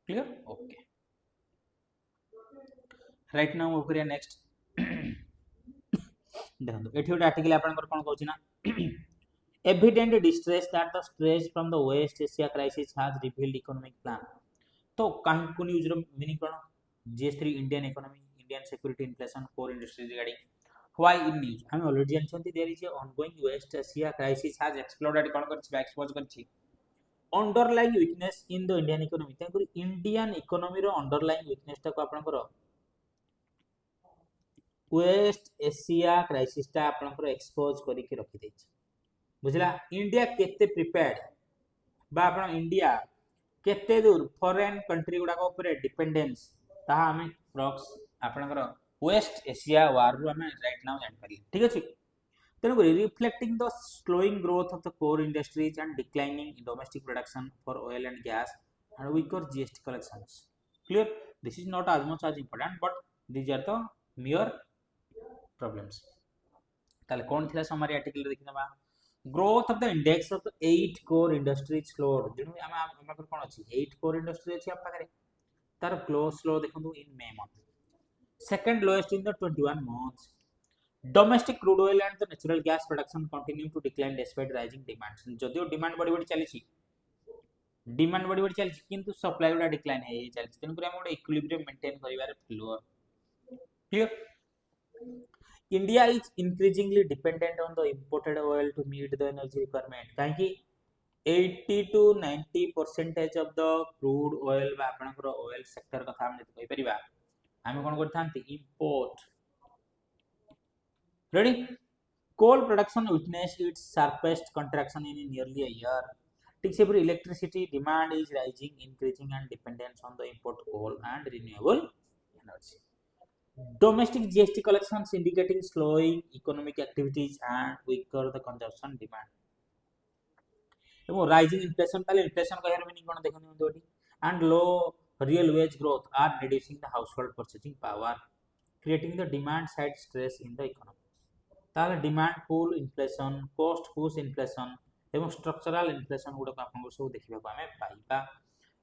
clear okay right now move करिया नेक्स्ट देखो एठी ओटा आर्टिकल आपनकर कोन कहउछि ना evident distress that the stress from the West Asia crisis has revealed economic plan तो काहे को न्यूज रो मीनिंग कोन जीएस3 Indian economy Indian security inflation core industry regarding why in news हम already जानछंती there is ongoing West Asia crisis has exploded कोन करछि expose करछि underlying weakness in the Indian economy तंकुरी इंडियन इकोनॉमी रो underlying weakness ता को आपनकर West Asia crisis ता आपनकर एक्सपोज करि के रखि दैछि बुझला इंडिया केते प्रिपेयर्ड बा आपन इंडिया केते दूर फॉरेन कंट्री गुडा को ऊपर डिपेंडेंस ता हमें प्रॉक्स आपनकर वेस्ट एशिया वार रो हमें राइट नाउ जान पारी ठीक अछि तेनु reflecting the slowing growth of the core industries and declining domestic production for oil and gas and weaker GST collections clear this is not as much as important but these are the mere problems ताले कोन थिला summary article देखिनबा growth of the index of the 8 core industries slowed जेनु हम कोन अछि 8 core industry अछि आप पाखरे तार क्लोज स्लो देखंतु in May month second lowest in the 21 months domestic crude oil and the natural gas production continue to decline despite rising demand जदियो डिमांड बड़ी बड़ी चली छी डिमांड बड़ी बड़ी चली छी किंतु सप्लाई गुडा डिक्लाइन हे चली छी तेनु हम इक्विलिब्रियम मेंटेन करिवारे floor clear India is increasingly dependent on the imported oil to meet the energy requirement. काहेकि 80 to 90% of the crude oil बा आपनकर oil sector कथा हम कहि परिबा हम कोन करथांती import ready coal production witnessed its sharpest contraction in nearly a year. ठीक से फिर electricity demand is rising, increasing and dependence on the import coal and renewable energy. Domestic GST collections indicating slowing economic activities and weaker the consumption demand. Rising inflation, inflation and low real wage growth are reducing the household purchasing power, creating the demand side stress in the economy. ताले demand pull inflation, cost push inflation एवं structural inflation गुडक आपन सब देखिबा को हमें पाइबा।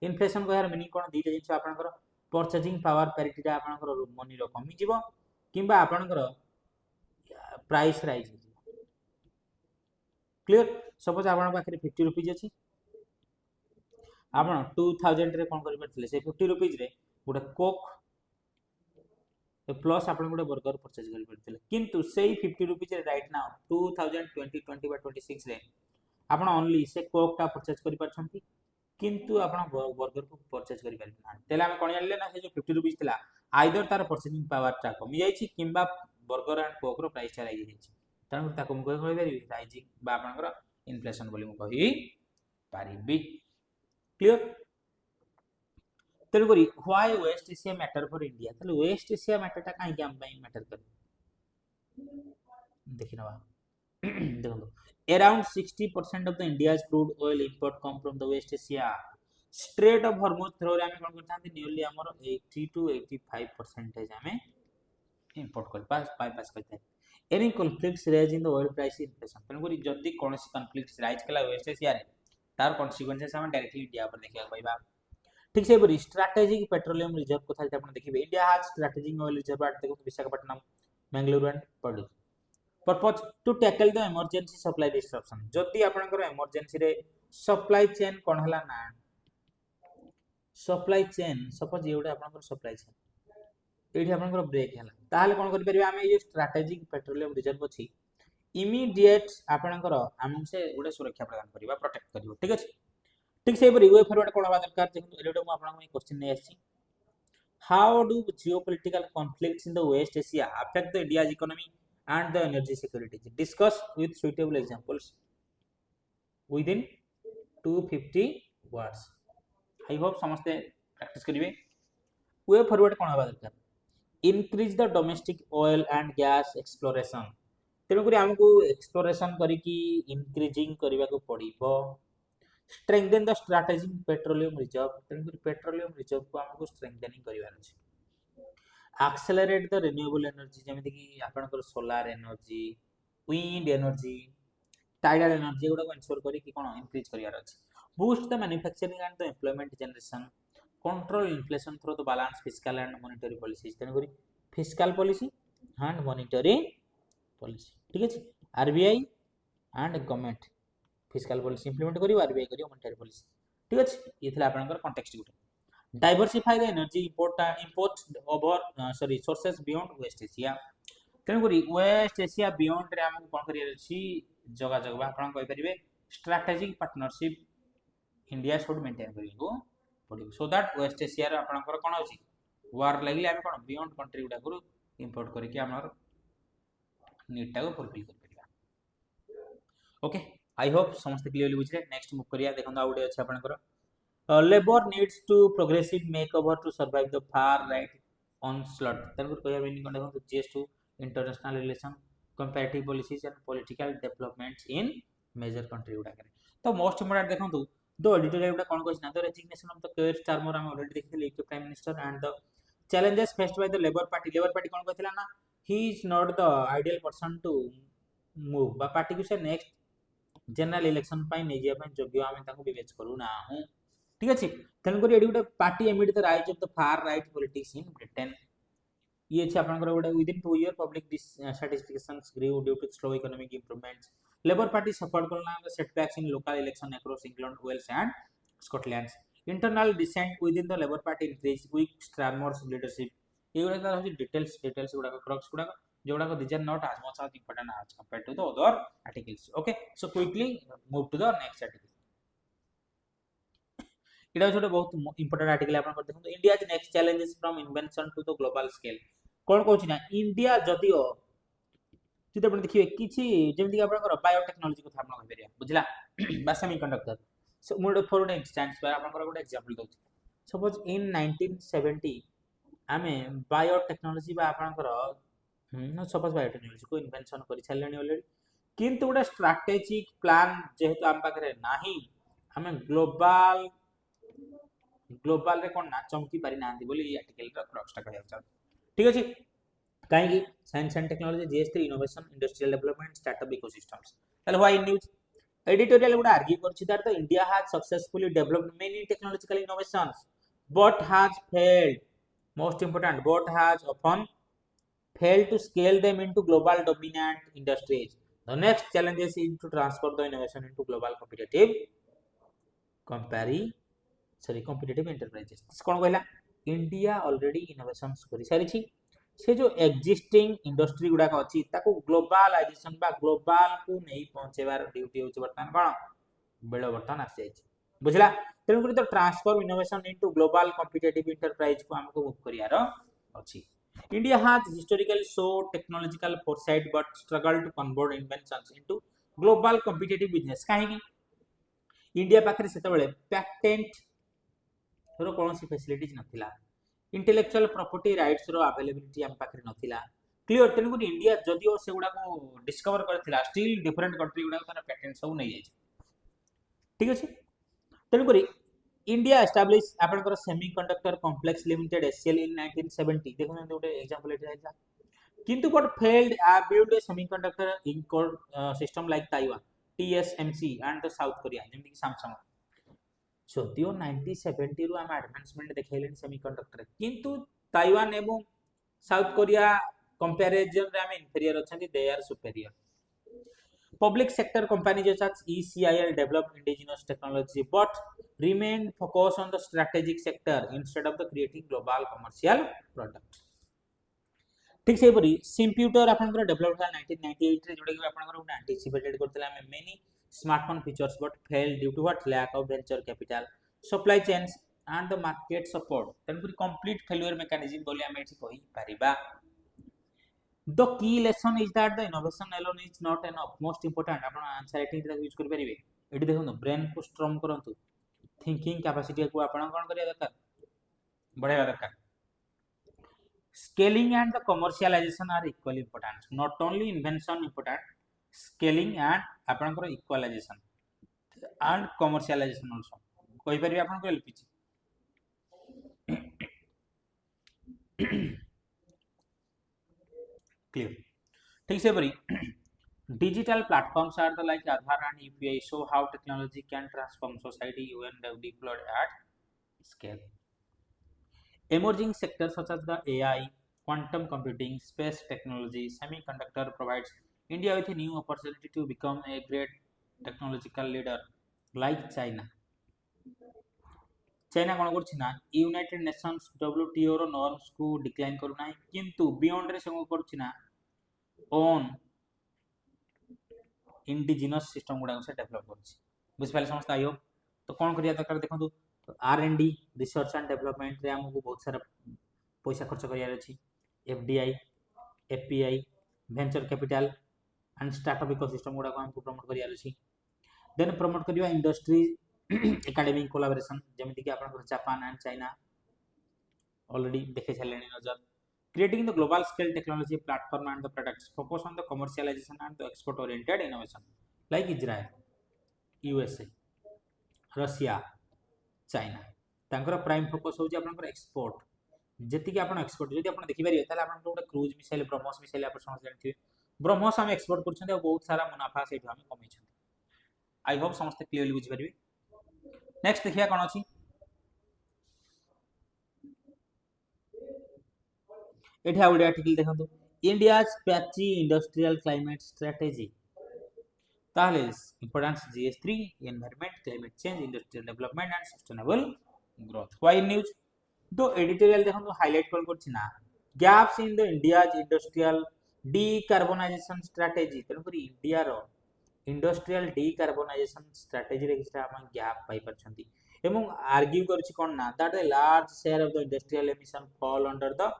Inflation को यार मीनिंग कोन दीटा जिंस आपनकर परचेजिंग पावर पैरिटी आपनकर मनी रो कमी जीवो किबा आपनकर प्राइस राइज जीवो। क्लियर? सपोज आपन पाखरे 50 रुपीज अछि, आपन 2000 रे कोन करि परथिले से 50 रुपीज रे गुडा कोक प्लस आपन गोटे बर्गर परचेज करि परथिले, किंतु सेही 50 रुपीज रे राइट नाउ 2020 बा 26 रे आपन ओनली से कोक टा परचेज करि परछंती, किंतु आपन बर्गर को परचेज करि परना। तेला हम कोन जानले ना से जो 50 रुपीज थिला आइदर तार परचेजिंग पावर टा कमी जाईछि किंबा बर्गर एंड कोक रो प्राइस टा राइज जाईछि, तन ताको हम कहि पारि राइजिंग बा आपनकर इन्फ्लेशन बोली हम कहि पारिबी। क्लियर? तेलुगुरी why West Asia matter for India, तले वेस्ट एशिया मैटर टा काई के हम पई मैटर करे देखिनवा। देखो around 60% of the India's crude oil import come from the West Asia. Strait of Hormuz through रे हम कोन करथांती nearly हमर 80 to 85% हमें इंपोर्ट कर पास करते हैं। Any conflicts raise in the oil price inflation, तेलुगुरी जदी कोनसी conflicts राइज कला वेस्ट एशिया रे तार consequences हम डायरेक्टली इंडिया पर देखिया पाइबा। ठीक से बरी स्ट्रेटेजिक पेट्रोलियम रिजर्व को थालते आपण देखिबे India has strategic oil reserve at देखो विशाखापट्टनम, मंगलुरु एंड पर्डू। Purpose to tackle the emergency supply disruption, जदी आपनकर इमरजेंसी रे सप्लाई चेन कोन हला ना, सप्लाई चेन सपोज एउडा आपनकर सप्लाई चेन एठी आपनकर ब्रेक हला ताहाले कोन करि परिबे आमे ये स्ट्रेटेजिक पेट्रोलियम रिजर्व अछि इमीडिएट आपनकर हम से उडे सुरक्षा प्रदान करबा, प्रोटेक्ट करबो। ठीक अछि? ठीक से वे फॉरवर्ड कोन बा दरकार देखो एलिडो म आपन को क्वेश्चन नै आछि, how do geopolitical conflicts in the West Asia affect the India's economy and the energy security, discuss with suitable examples within 250 words. I hope समस्त प्रैक्टिस करिवे। वे फॉरवर्ड कोन बा दरकार, increase the domestic oil and gas exploration, तेनु करी हमकु exploration करी की increasing करबा को पड़िबो। strengthen the strategic petroleum reserve, petroleum reserve को हमको strengthening करिवार अछि। accelerate the renewable energy, जेमिति कि आपनकर solar energy, wind energy, tidal energy गुडा को इंश्योर करी कि कोन इंक्रीज करिवार अछि। boost the manufacturing and the employment generation, control inflation through the balance fiscal and monetary policies, तेनु करी fiscal policy and monetary policy। ठीक अछि? RBI and government fiscal policy implement करियो, आरबीआई करियो मॉनेटरी पॉलिसी। ठीक अछि? ये थिला आपनकर कॉन्टेक्स्ट गुटे। Diversify the energy import over sources beyond West Asia, तेनु करी वेस्ट एशिया बियॉन्ड रे हम कोन करियर अछि जगह जगह आपन कहि परिबे strategic partnership India should maintain करियो पड़ियो, सो दैट वेस्ट एशिया रे आपनकर कोन अछि वार लागिले हम कोन बियॉन्ड कंट्री गुडा को इंपोर्ट करि कि हमर नीड टा को फुलफिल कर परिबा। ओके, आई होप समस्त क्लियरली बुझले। नेक्स्ट मूव करिया देखन आउडे अछि आपनकर Labour needs to progressive makeover to survive the far right onslaught, तनकर कहया मीनिंग कोन देखन GS two international relation, comparative policies and political developments in major country गुडा करे। तो मोस्ट इंपोर्टेंट देखन द एडिटोरियल गुडा कोन कहछि ना, the resignation of the Keir Starmer हम ऑलरेडी देखिले UK prime minister and the challenges faced by the labor party कोन कहथिला ना, he is not the ideal person to move बा पार्टी को से नेक्स्ट जनरल इलेक्शन पाई नै जिया पाई जोग्य आमे ताको विवेच करू ना हूं। ठीक अछि? तन करी एडी गुटे party amid the rise of the far right politics in Britain, ये छै आपनकर गुटे within 2 year public dissatisfactions grieve due to slow economic improvements, Labour Party suffered करना the setbacks in local election across England, Wales and Scotland, internal dissent within the Labour Party increase weak Starmer's leadership, ये गुटे का details गुडा crux गुडा जोड़ा को these are not as much as important as compared to the other articles. Okay, so quickly move to the next article. इटा छोटे बहुत important article आपन कर देखो, India is next challenges from invention to the global scale. कोन कहछि ना India जदियो যদি आपण देखिए किछि जेमति आपनकर बायोटेक्नोलॉजी कथा आपण कहि परिया बुझला बा semiconductor so mode for an instance पर आपनकर गोटे एग्जांपल दउछि सपोज इन 1970 आमे बायोटेक्नोलॉजी बा आपनकर सपोज बायोटेक्नोलॉजी को इन्वेंशन करि छलेनी ऑलरेडी किंतु गोटे स्ट्रैटेजिक प्लान जेहेतु आम पाखरे नाही आमे ग्लोबल रे कोन ना चमकी पारि नांती बोली आर्टिकल रा क्रक्सटा कहया चाह ठीक अछि कहीं साइंस एंड टेक्नोलॉजी जीएस3 innovation industrial development startup ecosystems ताले व्हाई न्यूज एडिटोरियल गुड आर्ग्यू करछि that the India has successfully developed many technological innovations but has failed most important but has often failed to scale them into global dominant industries the next challenge is to transfer the innovation into global competitive enterprises कोन कहला India already innovations करि सारी छी से जो existing industry गुडा का अछि ताको globalisation बा ग्लोबल को नहीं पहुंचेबार ड्यूटी होछ वर्तमान कोन बेलो वर्तमान आसी छै बुझला तेनु करी तो transform innovation into global competitive enterprise को हमको मूव करियार अछि India has historically show technological foresight but struggle to convert inventions into global competitive business काहे कि इंडिया पाखरे सेते बेले पेटेंट रो कोनसी फैसिलिटीज नथिला इंटेलेक्चुअल प्रॉपर्टी राइट्स रो अवेलेबिलिटी हम पाखरे नथिला क्लियर तेनु इंडिया जदियो से गुडा को डिस्कवर करथिला स्टिल डिफरेंट कंट्री गुडा तार पेटेंट सब नै जाय ठीक अछि तेनु करी इंडिया एस्टैब्लिश आपनकर semiconductor complex limited SCL in 1970 देखो ने गोटे एग्जांपल एटा आइला किंतु but failed build a semiconductor system like Taiwan TSMC and the South Korea जेमि कि सैमसंग जदियो 1970 रु हम एडवांसमेंट देखैलेन सेमीकंडक्टर किंतु ताइवान एवं साउथ कोरिया कंपैरिजन रे हम इंफीरियर अछंती they are superior public sector companies such as ECIL develop indigenous technology but remain focused on the strategic sector instead of the creating global commercial product ठीक से परी computer आपनकर develop था 1998 रे जोडे आपनकर उन एंटीसिपेटेड करथला हम many smartphone features but failed due to what lack of venture capital supply chains and the market support Tanpuri complete failure mechanism बोली हम एठी कहि परिबा the key lesson is that the innovation alone is not enough most important आपण answer writing रे use कर परिबे एठी देखो ब्रेन को स्ट्रांग करंतु थिंकिंग कैपेसिटी को आपण कोन करिया दरकार बढ़ावा दरकार scaling and the commercialization are equally important not only invention important scaling and आपनकर equalization and commercialization also कोइ परिबे आपन को एलपीजी clear ठीक से बरी digital platforms are the like Aadhaar and UPI show how technology can transform society when deployed at scale emerging sectors such as the AI quantum computing space technology semiconductor provides India with a new opportunity to become a great technological leader like China China कोन करछि ना United Nations WTO रो norms को decline करू नाही किंतु beyond रे संग करछि ना ओन इंडिजिनस सिस्टम गुडा से डेवलप करछि बुझ पाले समस्त आइयो तो कोन करिया दरकार देखंतु तो R&D रिसर्च एंड डेवलपमेंट रे हमको बहुत सारा पैसा खर्च करिया अछि FDI FPI venture capital and startup ecosystem गुडा को हमको प्रमोट करिया अछि देन प्रमोट करिया इंडस्ट्री एकेडमिक कोलैबोरेशन जेमिति कि आपन जापान एंड चाइना ऑलरेडी देखे छलेनी नजर creating the global scale technology platform and the products focus on the commercialization and the export oriented innovation like Israel USA Russia China तांकर prime focus होची आपनकर export जेति कि आपन एक्सपोर्ट जदि आपन देखि परियो ताले आपन गोटे क्रूज मिसाइल ब्रह्मोस मिसाइल आपन समझ जानथिबे ब्रह्मोस हम एक्सपोर्ट करछन बहुत सारा मुनाफा सेठी हम कमै छन आई होप समस्त क्लियरली बुझि परिबे नेक्स्ट देखिया कोन अछि एठी आउडी आर्टिकल देखंतु India's patchy industrial climate strategy ताले importance GS3 environment climate change industrial development and sustainable growth why news दो एडिटोरियल देखंतु हाईलाइट कोन करछि ना gaps in the India's industrial decarbonisation strategy तनपुरी इंडिया रो इंडस्ट्रियल डीकार्बोनाइजेशन स्ट्रेटजी रे किछटा हम गैप पाई परछंती एवं आर्ग्यू करछि कोन ना that a large share of the industrial emission fall under the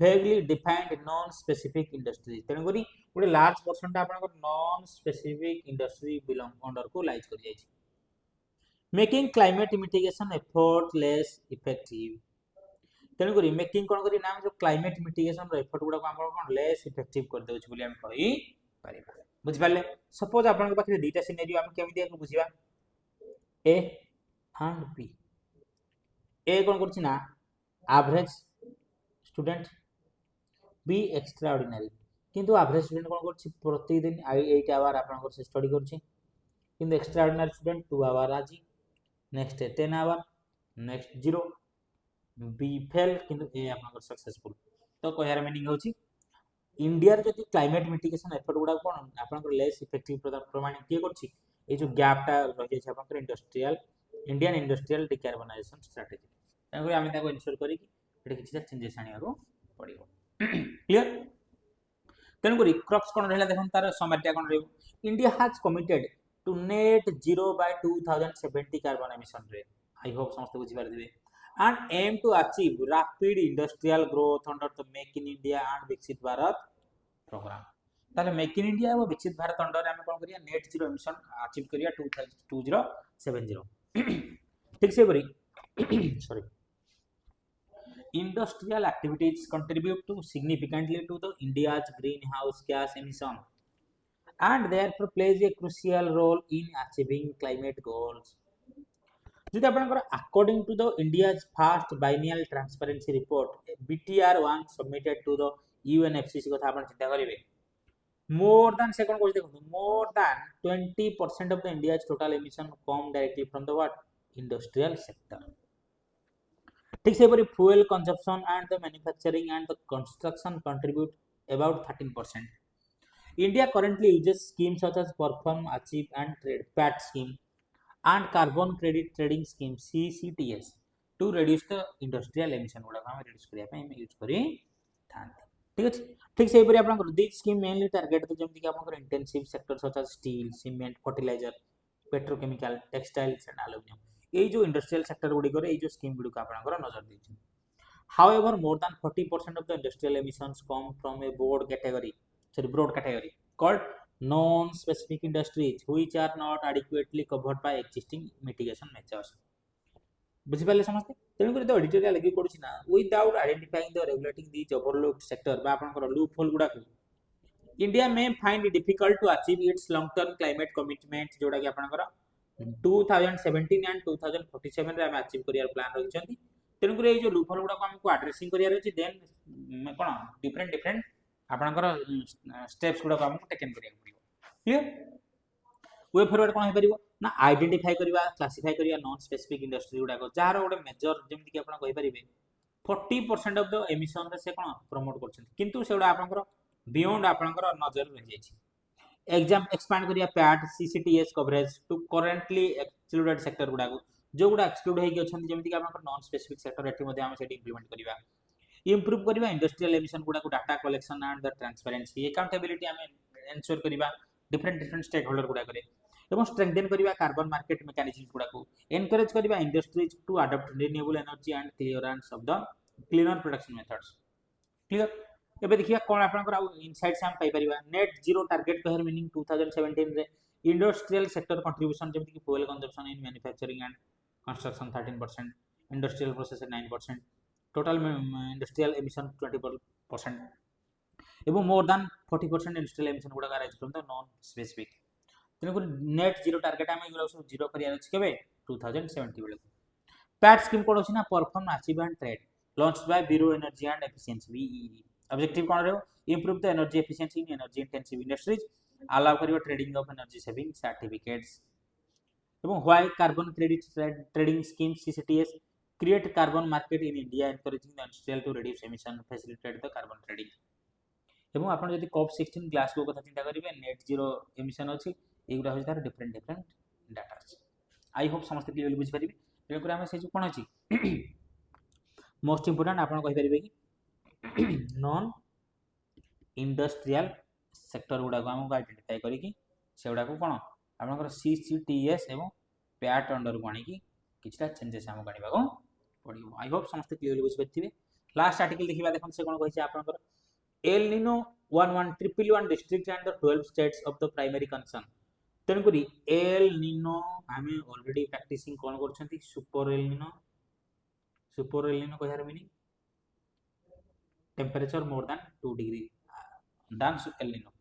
vaguely defined non-specific industry तेणु करी गोटे लार्ज परसेंट आपन non specific industry belong under को लाइज कर जाय making climate mitigation effort less effective तेणु करी मेकिंग कोन करी नाम जो क्लाइमेट मिटिगेशन रो एफर्ट गुडा को हम कोन लेस इफेक्टिव कर देउछ बोली हम कहि परिबा बुझ पाले सपोज आपन के पाखे दुईटा सिनेरियो हम केमिति बुझिबा ए एंड बी ए कोन करछि ना एवरेज स्टूडेंट बी एक्स्ट्राऑर्डिनरी किंतु एवरेज स्टूडेंट कोन करछि प्रतिदिन 8 आवर आपन से स्टडी करछि किंतु एक्स्ट्राऑर्डिनरी स्टूडेंट 2 आवर आज नेक्स्ट 10 आवर नेक्स्ट 0 बी फेल किंतु ए आपन सक्सेसफुल तो कहयार मीनिंग होछि इंडिया रे जति क्लाइमेट मिटिगेशन एफर्ट गुडा कोन आपन लेस इफेक्टिव प्रमाणित के करछि ए जो गैप टा रहि छै आपन industrial Indian industrial decarbonisation strategy ताको आमे ताको इंश्योर करी कि एटा किछि चेंजेस आनियारो पड़िबो क्लियर तेन करी क्रक्स कोन रहला देखन तार समरिया कोन रहबो India has committed to net zero by 2070 carbon emission रे आई होप समस्त बुझि पार दिबे and aim to achieve rapid industrial growth under the Make in India and Viksit Bharat program ताले मेक इन इंडिया और विकसित भारत अंडर हम कोन करिया नेट जीरो एमिशन अचीव करिया 2070 ठीक से करी sorry industrial activities contribute to significantly to the India's greenhouse gas emission and therefore plays a crucial role in achieving climate goals যদি আপনার according to the India's first biennial transparency report BTR1 submitted to the UNFCCC কথা আপন চিন্তা করিবে more than से कोन कहि देखु more than 20% of the India's total emission come directly from the what industrial sector ठीक से परी fuel consumption and the manufacturing and the construction contribute about 13% India currently uses schemes such as perform achieve and trade PAT scheme and carbon credit trading scheme CCTS to reduce the industrial emission गुडा हम reduce करिया पे हम use करी थांते ठीक अछि ठीक से परी आपन दिस स्कीम मेनली टारगेट तो जेमति कि आपन intensive sector such as steel cement fertiliser petrochemical textiles and aluminium ए जो इंडस्ट्रियल सेक्टर गुडी करे ए जो स्कीम गुडी का आपन नजर दैछि however more than 40% of the industrial emissions come from a broad category called non-specific industries which are not adequately covered by existing mitigation measures बुझि पाले समझते तेनु करी तो एडिटोरियल लगी पडुछि ना without identifying the regulating these overlooked sector बा आपन लूप होल गुडा इंडिया में find it difficult to achieve its long term climate commitment जोडा कि आपन 2017 एंड 2047 रे हम अचीव करियर प्लान रखिसंती तेनु करी ए जो लूप होल गुडा को हमको एड्रेसिंग करियर अछि देन कोन डिफरेंट आपन स्टेप्स गुडा को हमको टेकन करिया क्लियर वे फॉरवर्ड कोन हे परिबो ना आइडेंटिफाई करबा क्लासिफाई करिया नॉन स्पेसिफिक इंडस्ट्री गुडा को जार गोटे मेजर जेमति कि आपन कहि परिबे 40% ऑफ द एमिशन रे से कोन प्रमोट करछन किंतु सेडा आपन बियॉन्ड आपन नजर रह जायछि एग्जाम एक्सपांड करिया PAT CCTS coverage to currently excluded sector गुडा को जो गुडा एक्सक्लूड हे कि छन जेमति कि आपन नॉन स्पेसिफिक सेक्टर एठी मध्ये हम सेठी इंप्लीमेंट करिवा इंप्रूव करिवा इंडस्ट्रियल एमिशन गुडा को data collection and the transparency accountability हम एंश्योर करिवा डिफरेंट स्टेक होल्डर गुडा करे एवं स्ट्रेंथन करिवा कार्बन मार्केट मेकानिज्म गुडा को एनकरेज करिवा industries to adopt renewable energy and clearance of the cleaner production methods clear एबे देखिया कोन आपन इनसाइट्स हम पाई परिवा नेट जीरो टारगेट कहर मीनिंग 2017 रे इंडस्ट्रियल सेक्टर कंट्रीब्यूशन जेमति कि fuel consumption in manufacturing and construction 13% industrial process 9% total industrial emission 20% एवं मोर देन 40% इंडस्ट्रियल एमिशन गुडा arise from the non specific तेनु नेट जीरो टारगेट हम इगला सब जीरो करिया अछि केबे 2070 बेले पैट स्कीम कोन अछि ना perform achieve and trade launched by Bureau Energy and Efficiency BEE objective कोन रहौ improve the energy efficiency in energy intensive industries allow करियो trading of energy saving certificates एवं why carbon credit trading scheme CCTS create carbon market in India encouraging the industrial to reduce emission facilitate the carbon trading एवं आपण जदि corp 16 glass को कथा चिंता करिवे net zero emission अछि एगुरा होय तार डिफरेंट डाटा अछि आई होप समस्त क्लियर बुझ परिबे तेकर हम से कोन अछि मोस्ट इंपोर्टेंट आपण कहि परिबे कि नॉन इंडस्ट्रियल सेक्टर गुडा को हम आइडेंटिफाई करी कि सेउडा को कोन आपनकर सीसीटीएस एवं पैट अंडर को आनी कि किछटा चेंजेस हम गानिबा को पड़िबो आई होप समस्त क्लियर बुझ पथिबे लास्ट आर्टिकल देखिबा देखन से कोन कहै छै आपनकर El Nino 11111 district and the 12 states of the primary concern तेन करी एल निनो हमें ऑलरेडी प्रैक्टिसिंग कोन करछंती सुपर एल निनो कहर meaning temperature more than 2 degree दान एल निनो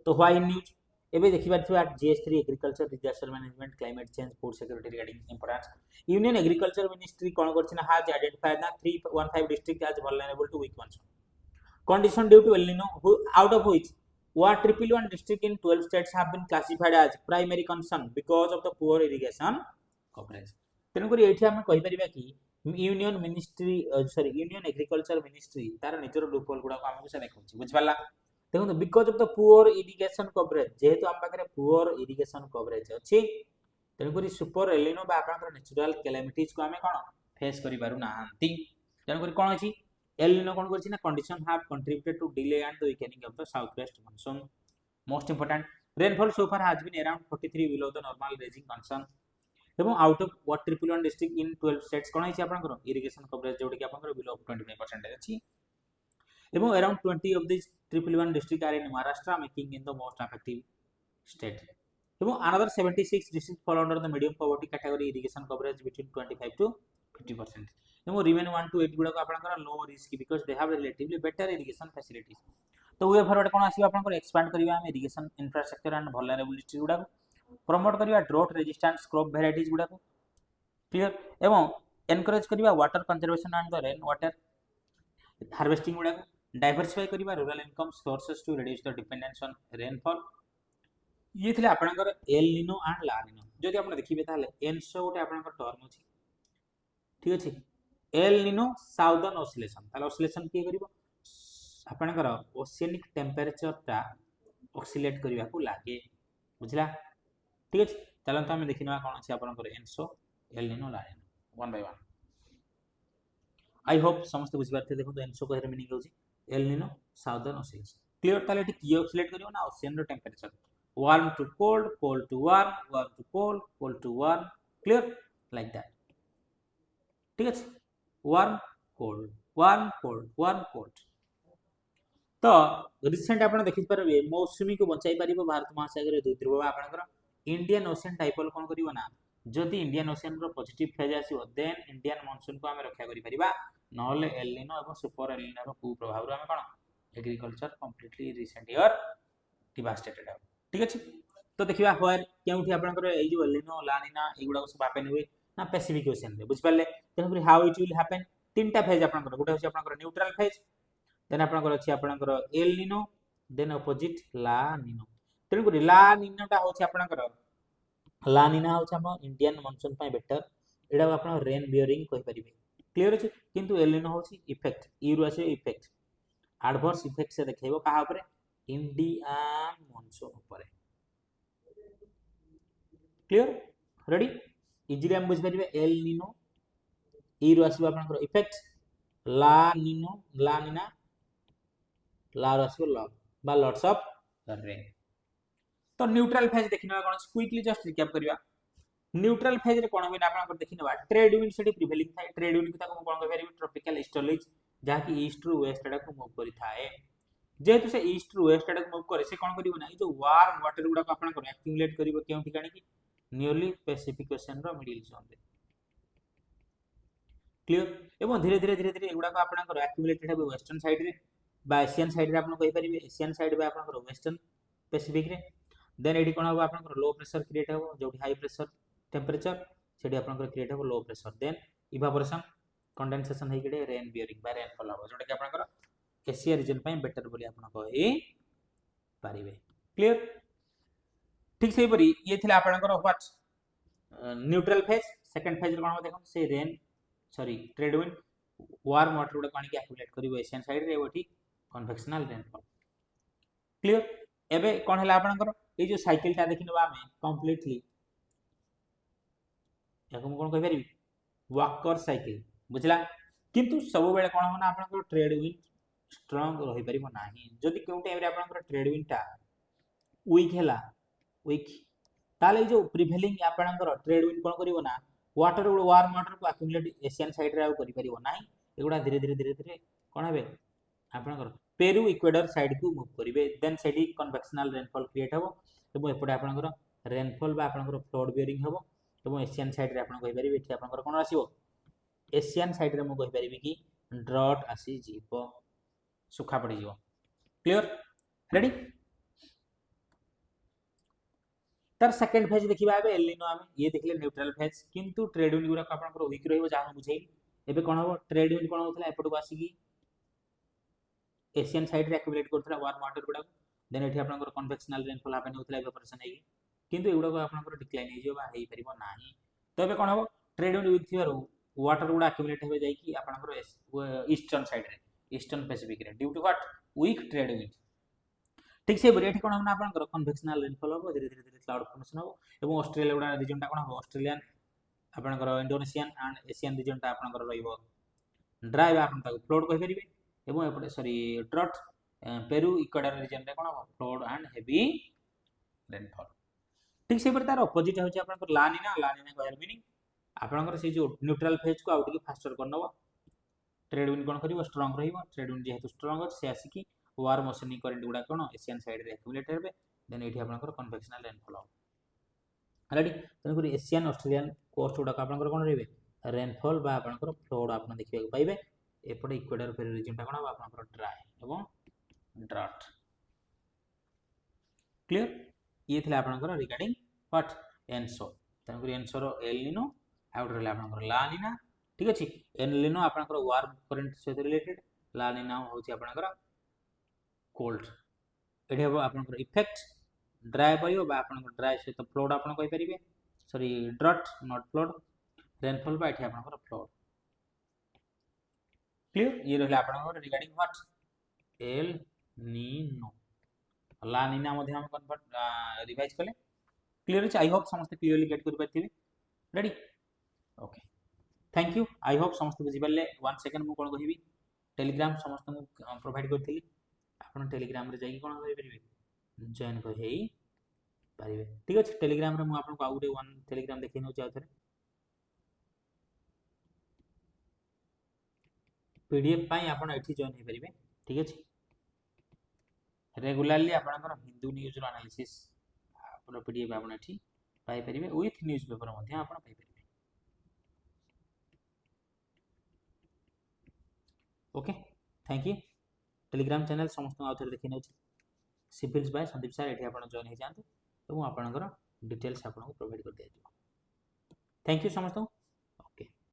तो व्हाई न्यूज एबे देखिबा थिबा GS3 agriculture disaster management climate change food security regarding importance Union Agriculture Ministry कोन करछि ना हैज आइडेंटिफाइड ना 315 district as vulnerable to weak monsoon condition due to El Nino out of which 111 district in 12 states have been classified as primary concern because of the poor irrigation coverage तेन करी एठी हम कहि परिबा कि union ministry union Agriculture ministry तार निजर loophole गुडा को हमको से देखौछि बुझपाला देखो because of the poor irrigation coverage जेहेतु हम पाखरे पुअर इरिगेशन कवरेज अछि तेन करी सुपर एल निनो बा आपनकर नेचुरल कैलामिटीज को हमें कोन फेस करि पारु नाहंती तेन करी कोन अछि एल निनो कोन करछि ना condition have contributed to delay and the weakening of the south west monsoon most important rainfall so far has been around 43 below the normal raising concern एवं out of 111 district in 12 states कोन अछि आपनकर irrigation coverage जोडी कि आपनकर below 25% अछि एवं around 20 of these 111 districts are in Maharashtra, making in the most effective state. एवं another 76 districts fall under the medium poverty category irrigation coverage between 25 to 50%. एवं remain 1 to 8 गुडा को आपनकर low risk because they have relatively better irrigation facilities. तो वे forward कोन आसीबा आपनकर expand करिवा हम irrigation infrastructure and vulnerable district गुडा को promote करिवा drought resistant crop varieties गुडा को क्लियर एवं एनकरेज करिवा water conservation and the rain water harvesting गुडा को डाइवर्सिफाई करिवा rural income sources to reduce the dependence on rainfall ये थिले आपनकर एल निनो एंड ला निनो जदि आपण देखिबे ताले एनसो गोटे आपनकर टर्म अछि ठीक अछि एल निनो साउदर्न ऑसिलेशन ताले ऑसिलेशन के करिवो आपनकर ओशियनिक टेंपरेचर ता ऑसिलेट करिवा को लागे बुझला ठीक अछि चलन तो हम देखिनवा कोन अछि आपनकर एनसो एल निनो ला निनो one by one I hope समस्त बुझि पारथे देखो तो एनसो कहर मीनिंग होछि El Nino southern oscillation clear ताले की ऑसिलेट करियो ना ओशियन रो temperature warm to cold cold to warm warm to cold cold to warm clear like that ठीक है warm cold तो रिसेंट आपण देखि परबे मौसमी को बचाई परिबो भारत महासागर दुई ध्रुव आपनकर इंडियन ओशन टाइपल कोन करिवो ना जदि इंडियन ओशन रो पॉजिटिव फेज आसीबो देन इंडियन मानसून को हम रक्षा करि परिबा नले एल निनो एवं सुपर एल निनो रो कु प्रभाव रो हम कोन agriculture completely recent year devastated है ठीक अछि तो देखिबा होयर केउठी आपनकर ए जो एल निनो ला निना एगुडा को सब हैपन हुए ना पैसिफिक ओशन रे बुझ पाले तेनकरी हाउ इट विल हैपन तीनटा फेज आपनकर गोटे होछि आपनकर न्यूट्रल फेज देन आपनकर अछि आपनकर एल निनो देन अपोजिट ला निनो तेनकरी ला निनोटा होछि आपनकर ला निना होछि हम इंडियन मानसून पय बेटर एडा आपन रेन बियरिंग कहि परिबे क्लियर अछि किंतु एल निनो होछि इफेक्ट ईरु आसे इफेक्ट एडवर्स इफेक्ट से देखैबो कहा ऊपर इंडियन मानसून ऊपर क्लियर रेडी इजीली हम बुझ परिबे एल निनो ईरु आसीबो आपनकर effect La Nino La Nina ला आसीबो लॉ बा लॉट्स ऑफ रेन तो न्यूट्रल फेज देखिनवा कोन क्विकली जस्ट रिकैप करिवा न्यूट्रल फेज रे कोन होइना आपन देखिनवा ट्रेड विंड सेठी प्रिवेलिंग थाए ट्रेड विंड को कोन कहि परिबे ट्रॉपिकल ईस्टर्लीज जहा कि ईस्ट रु वेस्ट एडा को मूव करि थाए जेहेतु से ईस्ट रु वेस्ट एडा को मूव करे से कोन करिवो ना जो वार्म वाटर गुडा को आपन को एक्युमुलेट करिवो केउ ठिकानी की नियरली पैसिफिक ओशन रो मिडिल जोन रे क्लियर एवं धीरे धीरे एगुडा को आपन को एक्युमुलेटेड है वेस्टर्न साइड रे बा एशियन साइड रे आपन कहि परिबे एशियन साइड बा आपन को वेस्टर्न पैसिफिक रे देन एडी कोन हो आपन को लो प्रेशर क्रिएट हो जो हाई प्रेशर टेंपरेचर सेडी आपन को क्रिएट हो low pressure then evaporation condensation हे गडे रेन बियरिंग बा रेन फॉल हो जोटा कि आपन को एशिया रीजन पय बेटर बोली आपन कहि परिबे क्लियर ठीक से परी ये थिला आपन को what neutral phase second phase रे कोन देखो से rain sorry trade wind warm water गुडा पानी के एक्युमुलेट करिवो एशियन साइड रे ओठी कन्वेक्शनल रेनफॉल क्लियर एबे कोन हला आपन को ए जो साइकिल ता देखिनबा हमें कंप्लीटली याकम कोन कहि परिबी वॉकर साइकिल बुझला किंतु सब बेले कोन होना आपन को ट्रेड विंड स्ट्रांग रहि परिबो नाही जदि केउ टाइम रे आपन को ट्रेड विंड ता वीक हला वीक ताले जो प्रिवेलिंग आपन को ट्रेड विंड कोन करिवो ना वाटर वार्म वाटर को एक्युमुलेट एशियन साइड रे करि परिबो नाही एगुड़ा धीरे धीरे धीरे धीरे कौन हे आपनकर पेरू इक्वेडर साइड को मूव करिवे देन सेडी कन्वेक्शनल रेनफॉल क्रिएट हबो एबो एपटे आपनकर रेनफॉल बा आपनकर फ्लड बियरिंग हबो एबो एशियन साइड रे आपन कहि परिबे एठी आपनकर कोन आसीबो एशियन साइड रे मु कहि परिबे कि ड्रॉट आसी जीवो सुखा पड़ी जीवो क्लियर रेडी तर सेकंड फेज देखिबा एबे एलिनो हम ये देखले न्यूट्रल फेज किंतु ट्रेड विंड गुरा आपनकर वीक रहइबो जा हम बुझेई एबे कोन हबो ट्रेड विंड कोन होतला एपटो आसी कि एशियन साइड रे एक्युमुलेट करथला वार्म वाटर गुडा देन एठी आपनकर कन्वेक्शनल रेनफॉल हापेन होतला इवेपोरेशन हेगी किंतु एगुडा को आपनकर डिक्लाइन हे जियो बा हेई परिबो नाही तो एबे कोन हबो ट्रेड विंड विथ थियरो वाटर गुडा एक्युमुलेट हेबे जाई कि आपनकर ईस्टर्न साइड रे ईस्टर्न पैसिफिक रे due to what weak trade wind ठीक से बरे एठी कोन हम आपनकर कन्वेक्शनल रेनफॉल हो धीरे धीरे धीरे क्लाउड फॉर्मेशन हो एवं ऑस्ट्रेलिया गुडा रीजन ता कोन हो ऑस्ट्रेलियन आपनकर इंडोनेशियन एंड एशियन रीजन ता आपनकर रहिबो ड्राई बा आपन ता फ्लोड कहि परिबे एवं एपटे sorry drought Peru Ecuador region रे कोन हो फ्लोड एंड हेवी रेनफॉल ठीक से पर तार ऑपोजिट हो आपनकर लानिना कहर मीनिंग आपनकर से जो न्यूट्रल फेज को आउट की फास्टर करनबो ट्रेड विंड कोन करिवो स्ट्रांग रहिबो ट्रेड विंड जेहेतु स्ट्रांग से आसी की वार्म ओशनिक करंट गुडा कोन एशियन साइड रे एक्युमुलेट हेबे देन एठी आपनकर कन्वेक्शनल रेनफॉल हो रेडी तन करी एशियन ऑस्ट्रेलियन कोस्ट गुडा आपनकर कोन रहिबे रेनफॉल बा आपनकर फ्लोड आपन देखिबा पाइबे एपटे इक्वेडर पेरू रीजन ता कोन आपनकर ड्राई एवं ड्रॉट क्लियर ये थिला आपनकर रिगार्डिंग व्हाट एनसो तन करी एनसो रो एलिनो आउट रहला आपनकर लानिना ठीक अछि एलिनो आपनकर वार्म करंट से रिलेटेड लानिना होछि आपनकर कोल्ड एठी हबो आपनकर इफेक्ट ड्राई परियो बा आपनकर ड्राई से तो फ्लोड आपन कहि परिबे sorry drought not flood rainfall बा एठी आपनकर फ्लोड क्लियर ये रहला आपनकर regarding what El Nino La Nina मध्ये हम कन्वर्ट रिवाइज कले क्लियर अछि आई होप समस्त क्लियरली गेट कर पाथिबे ready okay thank you I hope समस्त बुझि परले 1 सेकंड मु कोन कहिबी टेलीग्राम समस्त मु प्रोवाइड करथिली आपन टेलीग्राम रे जाई कोन करि परिबे जॉइन कर हेई परिबे ठीक अछि टेलीग्राम रे मु आपन को आउटे 1 टेलीग्राम देखि नउ चाहथरे पीडीएफ पाई आपन एठी जॉइन हे परिबे ठीक अछि रेगुलरली आपनकर हिंदू न्यूज रो एनालिसिस आपन पीडीएफ आपन एठी पाई परिबे विथ न्यूज़पेपर मध्ये आपन पाई परिबे okay thank you Telegram channel समस्त आउथर देखि नउ सिविल्स बाय संदीप सर एठी आपन जॉइन हे जानते एवं आपनकर डिटेल्स आपन को प्रोवाइड कर दिया थैंक यू समस्त